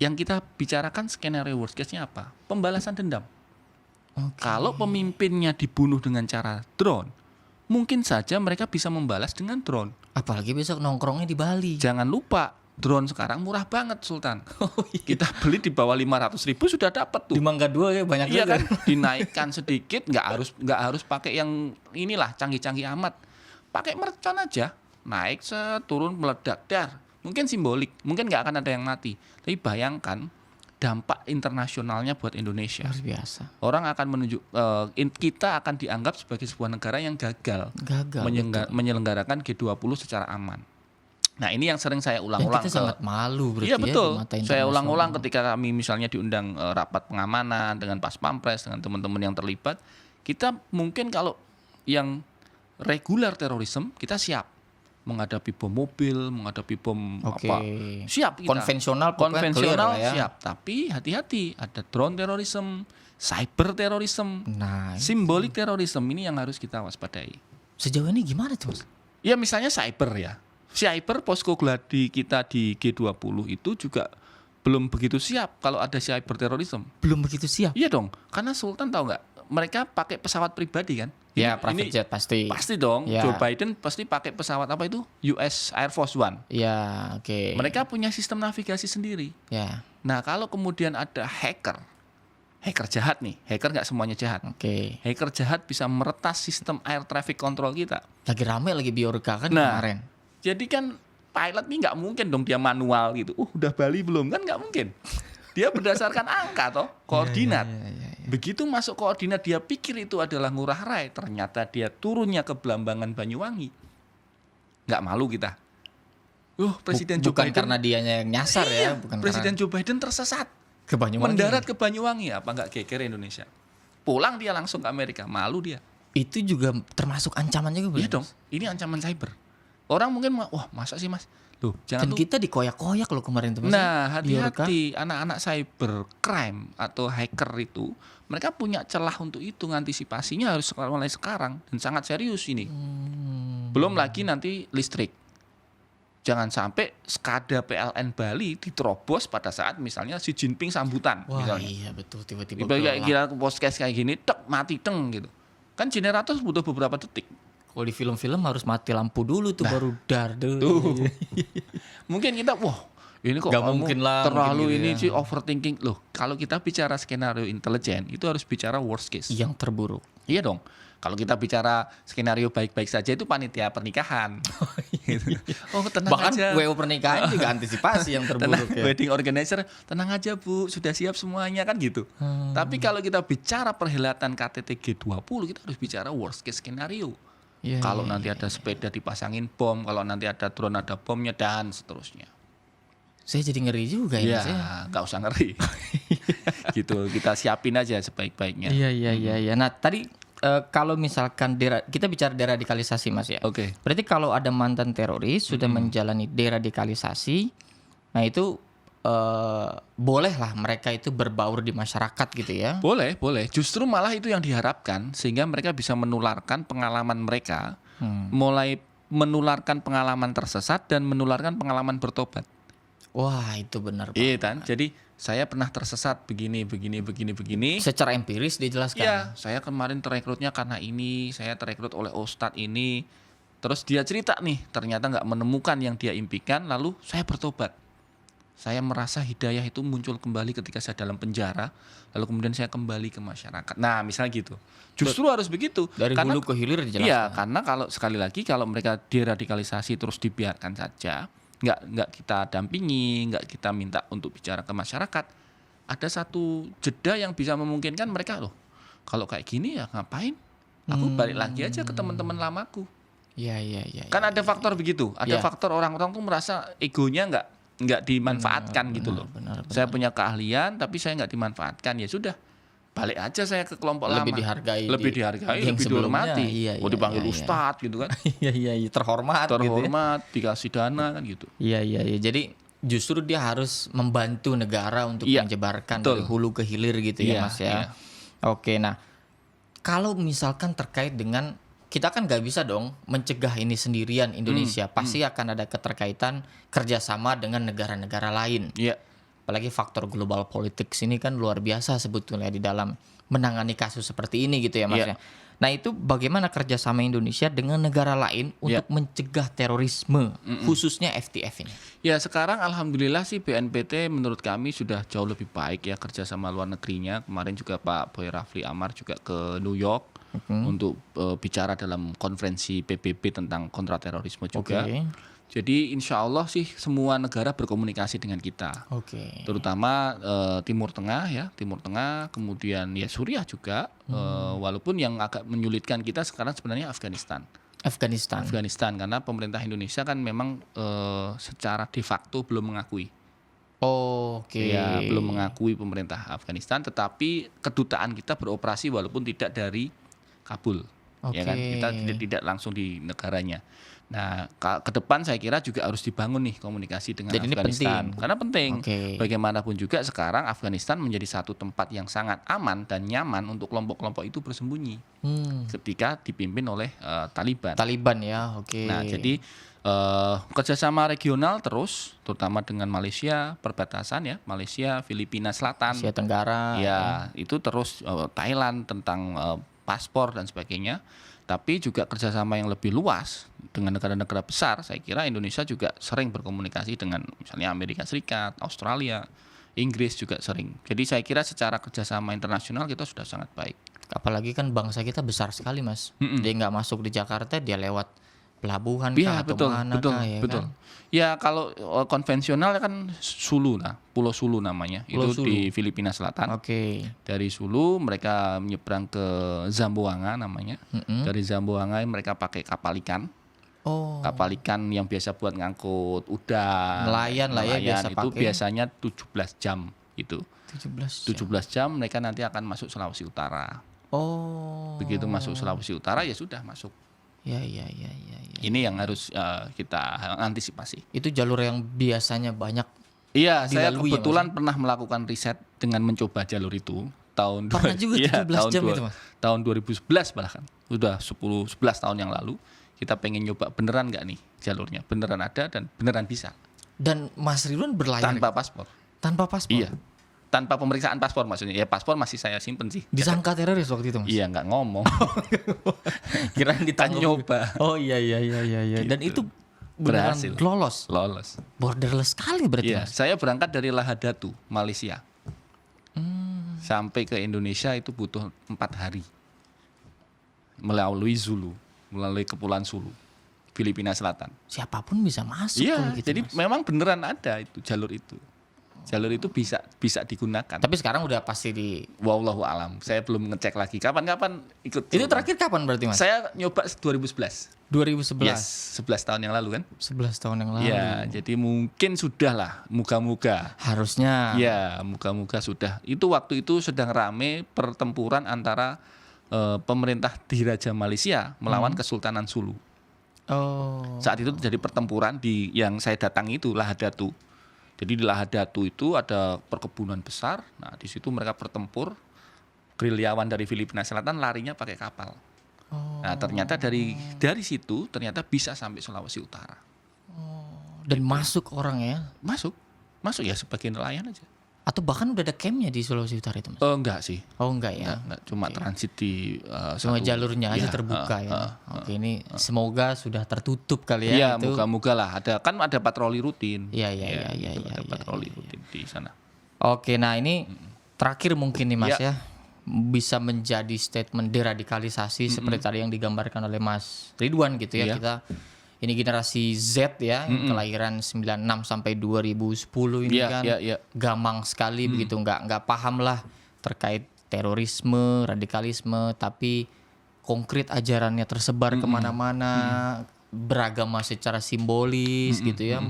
Yang kita bicarakan skenario worst case-nya apa? Pembalasan dendam. Kalau pemimpinnya dibunuh dengan cara drone, mungkin saja mereka bisa membalas dengan drone. Apalagi besok nongkrongnya di Bali. Jangan lupa, drone sekarang murah banget, Sultan. Kita beli di bawah 500.000 sudah dapat tuh. Di Mangga 2 ya banyak Iya juga. kan, dinaikkan sedikit, nggak harus pakai yang inilah canggih-canggih amat. Pakai mercon aja, naik turun meledak dar. Mungkin simbolik, mungkin nggak akan ada yang mati. Tapi bayangkan dampak internasionalnya buat Indonesia. Luar biasa. Orang akan kita akan dianggap sebagai sebuah negara yang gagal menyelenggarakan G20 secara aman. Nah, ini yang sering saya ulang-ulang. Kita sangat malu berarti iya, betul. di mata Saya internasional. ulang-ulang ketika kami misalnya diundang rapat pengamanan dengan Pas Pampres, dengan teman-teman yang terlibat. Kita mungkin kalau yang regular terorisme, kita siap menghadapi bom mobil, menghadapi bom apa. Siap kita. Konvensional ya. siap. Tapi hati-hati, ada drone terorisme, cyber terorisme, simbolik terorisme, ini yang harus kita waspadai. Sejauh ini gimana tuh, Mas? Ya misalnya cyber ya. Cyber posko gladi kita di G20 itu juga belum begitu siap kalau ada cyber terorisme. Belum begitu siap? Iya dong, karena Sultan tahu nggak, mereka pakai pesawat pribadi kan? Ya, private jet pasti. Pasti dong, ya. Joe Biden pasti pakai pesawat apa itu? US Air Force One. Ya, oke. Mereka punya sistem navigasi sendiri. Ya. Nah, kalau kemudian ada hacker jahat nih, hacker nggak semuanya jahat. Hacker jahat bisa meretas sistem air traffic control kita. Lagi rame lagi Biorka kan kemarin. Jadi kan pilot nih nggak mungkin dong dia manual gitu. Udah Bali belum? Kan nggak mungkin. Dia berdasarkan angka toh, koordinat. Begitu masuk koordinat dia pikir itu adalah Ngurah Rai, ternyata dia turunnya ke Belambangan Banyuwangi. Nggak malu kita. Presiden Joe bukan Biden, karena dianya yang nyasar ya, bukan Presiden Joe Biden tersesat. Ke Banyuwangi. Mendarat ke Banyuwangi, apa nggak geger Indonesia? Pulang dia langsung ke Amerika, malu dia. Itu juga termasuk ancaman juga. Iya dong, ini ancaman cyber. Orang mungkin wah masa sih Mas? Loh, jangan kita dikoyak-koyak loh kemarin tuh Mas. Nah, hati-hati anak-anak cyber crime atau hacker itu, mereka punya celah untuk itu, ngantisipasinya harus mulai sekarang dan sangat serius ini. Belum lagi nanti listrik. Jangan sampai SCADA PLN Bali diterobos pada saat misalnya Xi Jinping sambutan. Wah misalnya. iya betul, tiba-tiba kira podcast kayak gini, tek mati teng gitu. Kan generator butuh beberapa detik. Kalau di film-film harus mati lampu dulu tuh baru dar dulu. Mungkin kita ini kok mungkin lah, terlalu mungkin ini gitu sih overthinking. Loh, kalau kita bicara skenario intelijen itu harus bicara worst case. Yang terburuk. Iya dong. Kalau kita bicara skenario baik-baik saja itu panitia pernikahan. Tenang bahkan aja. WO pernikahan juga antisipasi yang terburuk ya. Wedding organizer, tenang aja Bu, sudah siap semuanya kan gitu. Tapi kalau kita bicara perhelatan KTT G20, kita harus bicara worst case skenario. Kalau nanti ada sepeda dipasangin bom, kalau nanti ada drone ada bomnya dan seterusnya. Saya jadi ngeri juga ya. Nggak usah ngeri. Gitu, kita siapin aja sebaik-baiknya. Iya. Nah tadi kalau misalkan kita bicara deradikalisasi Mas ya. Oke. Berarti kalau ada mantan teroris sudah menjalani deradikalisasi, nah itu bolehlah mereka itu berbaur di masyarakat gitu ya. Boleh. Justru malah itu yang diharapkan sehingga mereka bisa menularkan pengalaman mereka mulai menularkan pengalaman tersesat dan menularkan pengalaman bertobat. Wah, itu benar Pak. Iya kan? Jadi saya pernah tersesat begini. Secara empiris dijelaskan. Iya, saya kemarin terekrutnya karena ini, saya terekrut oleh ustadz ini. Terus dia cerita nih, ternyata nggak menemukan yang dia impikan, lalu saya bertobat. Saya merasa hidayah itu muncul kembali ketika saya dalam penjara, lalu kemudian saya kembali ke masyarakat. Nah, misalnya gitu. Justru harus begitu. Dari hulu ke hilir dijelaskan. Iya, karena kalau sekali lagi kalau mereka deradikalisasi terus dibiarkan saja, nggak kita dampingi, nggak kita minta untuk bicara ke masyarakat, ada satu jeda yang bisa memungkinkan mereka loh. Kalau kayak gini ya ngapain? Aku balik lagi aja ke teman-teman lamaku. Iya. Kan ada faktor begitu, ada faktor orang-orang tuh merasa egonya nggak dimanfaatkan gitu loh. Benar. Saya punya keahlian tapi saya nggak dimanfaatkan, ya sudah. Balik aja saya ke kelompok lama. Lebih dihargai, lebih dihormati. Iya, dipanggil ustadz gitu kan. Iya, terhormat gitu ya. Dikasih dana kan gitu. Iya. Jadi justru dia harus membantu negara untuk menyebarkan dari hulu ke hilir gitu ya Mas ya. Oke, nah kalau misalkan terkait dengan, kita kan nggak bisa dong mencegah ini sendirian Indonesia. Pasti akan ada keterkaitan kerjasama dengan negara-negara lain. Iya. Apalagi faktor global politics ini kan luar biasa sebetulnya di dalam menangani kasus seperti ini gitu ya Mas ya. Nah itu bagaimana kerjasama Indonesia dengan negara lain untuk mencegah terorisme, khususnya FTF ini? Ya sekarang alhamdulillah sih BNPT menurut kami sudah jauh lebih baik ya kerjasama luar negerinya. Kemarin juga Pak Boy Rafli Amar juga ke New York untuk bicara dalam konferensi PBB tentang kontraterorisme juga. Jadi insya Allah sih semua negara berkomunikasi dengan kita, terutama Timur Tengah, kemudian ya Suriah juga, walaupun yang agak menyulitkan kita sekarang sebenarnya Afghanistan karena pemerintah Indonesia kan memang secara de facto belum mengakui. Ya, belum mengakui pemerintah Afghanistan, tetapi kedutaan kita beroperasi walaupun tidak dari Kabul, ya kan, kita tidak langsung di negaranya. Nah, ke depan saya kira juga harus dibangun nih komunikasi dengan Afghanistan. Karena penting. Bagaimanapun juga sekarang Afghanistan menjadi satu tempat yang sangat aman dan nyaman untuk kelompok-kelompok itu bersembunyi ketika dipimpin oleh Taliban. Nah, jadi kerjasama regional terus, terutama dengan Malaysia, perbatasan ya, Malaysia, Filipina Selatan, Asia Tenggara. Ya, itu terus Thailand tentang paspor dan sebagainya. Tapi juga kerjasama yang lebih luas dengan negara-negara besar, saya kira Indonesia juga sering berkomunikasi dengan misalnya Amerika Serikat, Australia, Inggris juga sering. Jadi saya kira secara kerjasama internasional kita sudah sangat baik. Apalagi kan bangsa kita besar sekali Mas. Dia nggak masuk di Jakarta, dia lewat pelabuhan atau mana betul. Ya kalau konvensional kan Sulu lah, Pulau Sulu namanya. Itu di Filipina Selatan. Dari Sulu mereka menyeberang ke Zamboanga namanya. Dari Zamboanga mereka pakai kapal ikan. Kapal ikan yang biasa buat ngangkut udang. Nelayan biasa itu pakai. Biasanya 17 jam itu. 17 jam mereka nanti akan masuk Sulawesi Utara. Begitu masuk Sulawesi Utara ya sudah masuk. Ya. Ini yang harus kita antisipasi. Itu jalur yang biasanya banyak. Iya, saya kebetulan pernah melakukan riset dengan mencoba jalur itu tahun pernah juga 17 jam itu Mas. Tahun 2011 bahkan. Sudah 10-11 tahun yang lalu kita pengen nyoba beneran nggak nih jalurnya. Beneran ada dan beneran bisa. Dan Mas Ridwan berlayar tanpa paspor. Iya. Tanpa pemeriksaan paspor maksudnya. Ya paspor masih saya simpen sih. Disangka teroris waktu itu Mas? Iya, nggak ngomong. Kirain ditangkap. Nyoba. Iya. Gitu. Dan itu berhasil. Lolos. Borderless sekali berarti Mas. Saya berangkat dari Lahadatu, Malaysia. Sampai ke Indonesia itu butuh 4 hari. Melalui Kepulauan Sulu, Filipina Selatan. Siapapun bisa masuk. Iya, gitu, jadi Mas. memang beneran ada itu jalur itu. Jalur itu bisa digunakan. Tapi sekarang udah pasti wallahu alam. Saya belum ngecek lagi. Kapan ikut. Itu terakhir kapan berarti Mas? Saya nyoba 2011. 2011. Yes, 11 tahun yang lalu kan? 11 tahun yang lalu. Ya, jadi mungkin sudah lah, moga-moga. Harusnya. Ya, moga-moga sudah. Itu waktu itu sedang rame pertempuran antara pemerintah Diraja Malaysia melawan Kesultanan Sulu. Saat itu terjadi pertempuran di yang saya datangi itu Lahadatu. Jadi di Lahadatu itu ada perkebunan besar. Nah, di situ mereka bertempur. Gerilyawan dari Filipina Selatan larinya pakai kapal. Nah, ternyata dari situ ternyata bisa sampai Sulawesi Utara. Dan masuk orang ya? Masuk ya sebagai nelayan aja. Atau bahkan udah ada campnya di Sulawesi Utara itu, Mas? Enggak sih. Oh enggak ya? Enggak, cuma transit di cuma jalurnya aja terbuka ya. Oke, ini semoga sudah tertutup kali ya. Iya, moga-moga lah. Ada patroli rutin. Iya. Ada patroli rutin di sana. Oke, nah ini terakhir mungkin nih Mas ya. Bisa menjadi statement deradikalisasi seperti tadi yang digambarkan oleh Mas Ridwan gitu ya. Kita ini generasi Z ya, yang kelahiran 96 sampai 2010 ini gamang sekali begitu, nggak paham lah terkait terorisme, radikalisme, tapi konkret ajarannya tersebar kemana-mana, beragama secara simbolis gitu ya,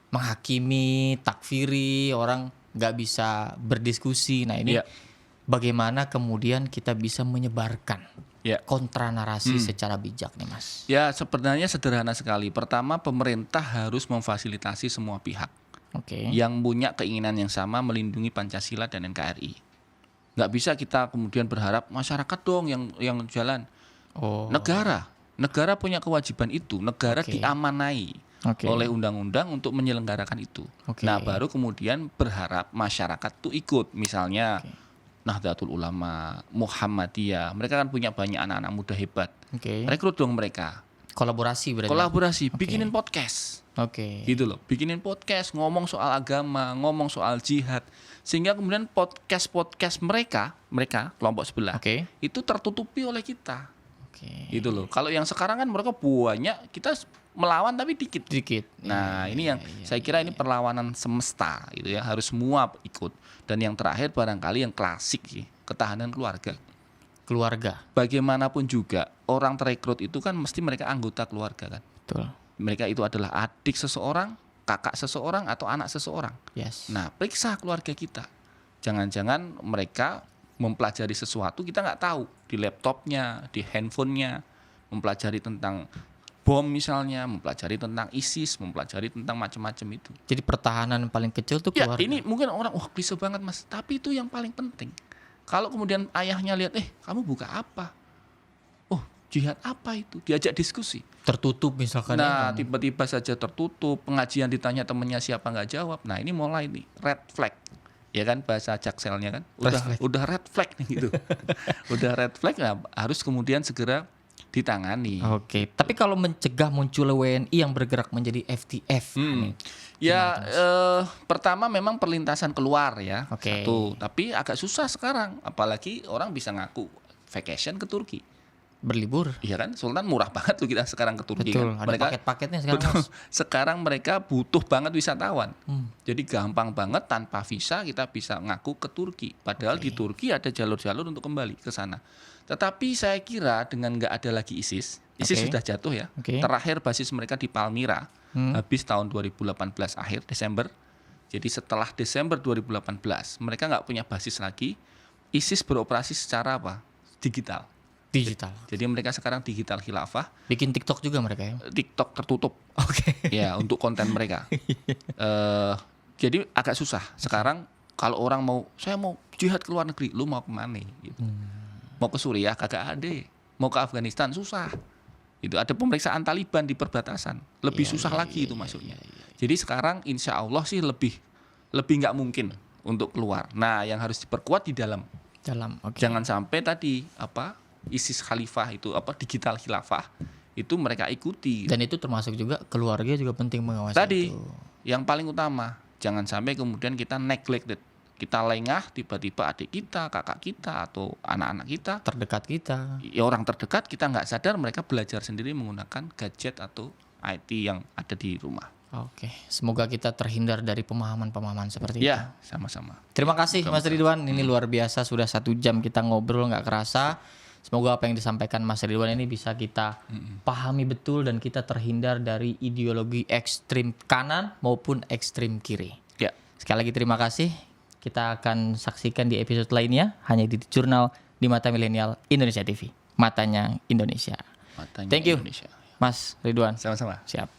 menghakimi, takfiri, orang nggak bisa berdiskusi. Nah ini bagaimana kemudian kita bisa menyebarkan kontra narasi secara bijak nih Mas? Ya sebenarnya sederhana sekali. Pertama, pemerintah harus memfasilitasi semua pihak yang punya keinginan yang sama melindungi Pancasila dan NKRI. Nggak bisa kita kemudian berharap masyarakat dong yang jalan. Negara punya kewajiban itu. Negara diamanai oleh undang-undang untuk menyelenggarakan itu. Nah baru kemudian berharap masyarakat tuh ikut. Misalnya Nahdlatul Ulama, Muhammadiyah, mereka kan punya banyak anak-anak muda hebat. Rekrut dong mereka. Kolaborasi berarti. Kolaborasi, bikinin podcast. Gitu loh, bikinin podcast, ngomong soal agama, ngomong soal jihad, sehingga kemudian podcast mereka kelompok sebelah itu tertutupi oleh kita. Gitu loh. Kalau yang sekarang kan mereka banyak, kita melawan tapi dikit. Nah, ini yang saya kira ini perlawanan semesta gitu ya, harus semua ikut. Dan yang terakhir barangkali yang klasik sih, ketahanan keluarga. Bagaimanapun juga orang terekrut itu kan mesti mereka anggota keluarga kan. Betul. Mereka itu adalah adik seseorang, kakak seseorang atau anak seseorang. Nah, periksa keluarga kita. Jangan-jangan mereka mempelajari sesuatu kita nggak tahu di laptopnya, di handphonenya, mempelajari tentang bom misalnya, mempelajari tentang ISIS, mempelajari tentang macam-macam itu. Jadi pertahanan paling kecil tuh keluarga. Ini mungkin orang klise banget Mas, tapi itu yang paling penting. Kalau kemudian ayahnya lihat, kamu buka apa? Oh, jihad apa itu? Diajak diskusi. Tertutup misalkan. Nah, tiba-tiba saja tertutup, pengajian ditanya temennya siapa nggak jawab. Nah, ini mulai nih red flag. Ya kan bahasa jakselnya kan. Udah red flag nih gitu. Udah red flag, nah, harus kemudian segera ditangani. Tapi kalau mencegah munculnya WNI yang bergerak menjadi FTF, pertama memang perlintasan keluar ya, satu. Tapi agak susah sekarang, apalagi orang bisa ngaku vacation ke Turki, berlibur. Iya kan, Sultan murah banget tuh kita sekarang ke Turki. Betul, kan. Mereka ada paket-paketnya sekarang. Sekarang mereka butuh banget wisatawan. Jadi gampang banget tanpa visa kita bisa ngaku ke Turki. Padahal di Turki ada jalur-jalur untuk kembali ke sana. Tetapi saya kira dengan nggak ada lagi ISIS sudah jatuh ya. Terakhir basis mereka di Palmyra, habis tahun 2018 akhir Desember. Jadi setelah Desember 2018 mereka nggak punya basis lagi. ISIS beroperasi secara apa? Digital. Jadi mereka sekarang digital khilafah. Bikin TikTok juga mereka ya? TikTok tertutup. Ya untuk konten mereka. Jadi agak susah. Sekarang kalau orang saya mau jihad ke luar negeri, lu mau kemana? Gitu. Mau ke Suriah kagak ada, mau ke Afghanistan susah. Itu ada pemeriksaan Taliban di perbatasan, lebih susah lagi itu masuknya. Jadi sekarang insya Allah sih lebih nggak mungkin untuk keluar. Nah yang harus diperkuat di dalam. Jangan sampai tadi ISIS khalifah itu digital khilafah itu mereka ikuti. Dan itu termasuk juga keluarga juga penting mengawasi tadi itu. Yang paling utama jangan sampai kemudian kita neglected. Kita lengah, tiba-tiba adik kita, kakak kita, atau anak-anak kita, terdekat kita, orang terdekat kita nggak sadar mereka belajar sendiri menggunakan gadget atau IT yang ada di rumah. Semoga kita terhindar dari pemahaman-pemahaman seperti itu. Ya, sama-sama. Terima kasih Mas Ridwan, ini luar biasa, sudah 1 jam kita ngobrol nggak kerasa. Semoga apa yang disampaikan Mas Ridwan ini bisa kita pahami betul dan kita terhindar dari ideologi ekstrim kanan maupun ekstrim kiri. Sekali lagi terima kasih. Kita akan saksikan di episode lainnya hanya di Jurnal di Mata Milenial Indonesia TV. Matanya Indonesia. Thank you, Mas Ridwan. Sama-sama. Siap.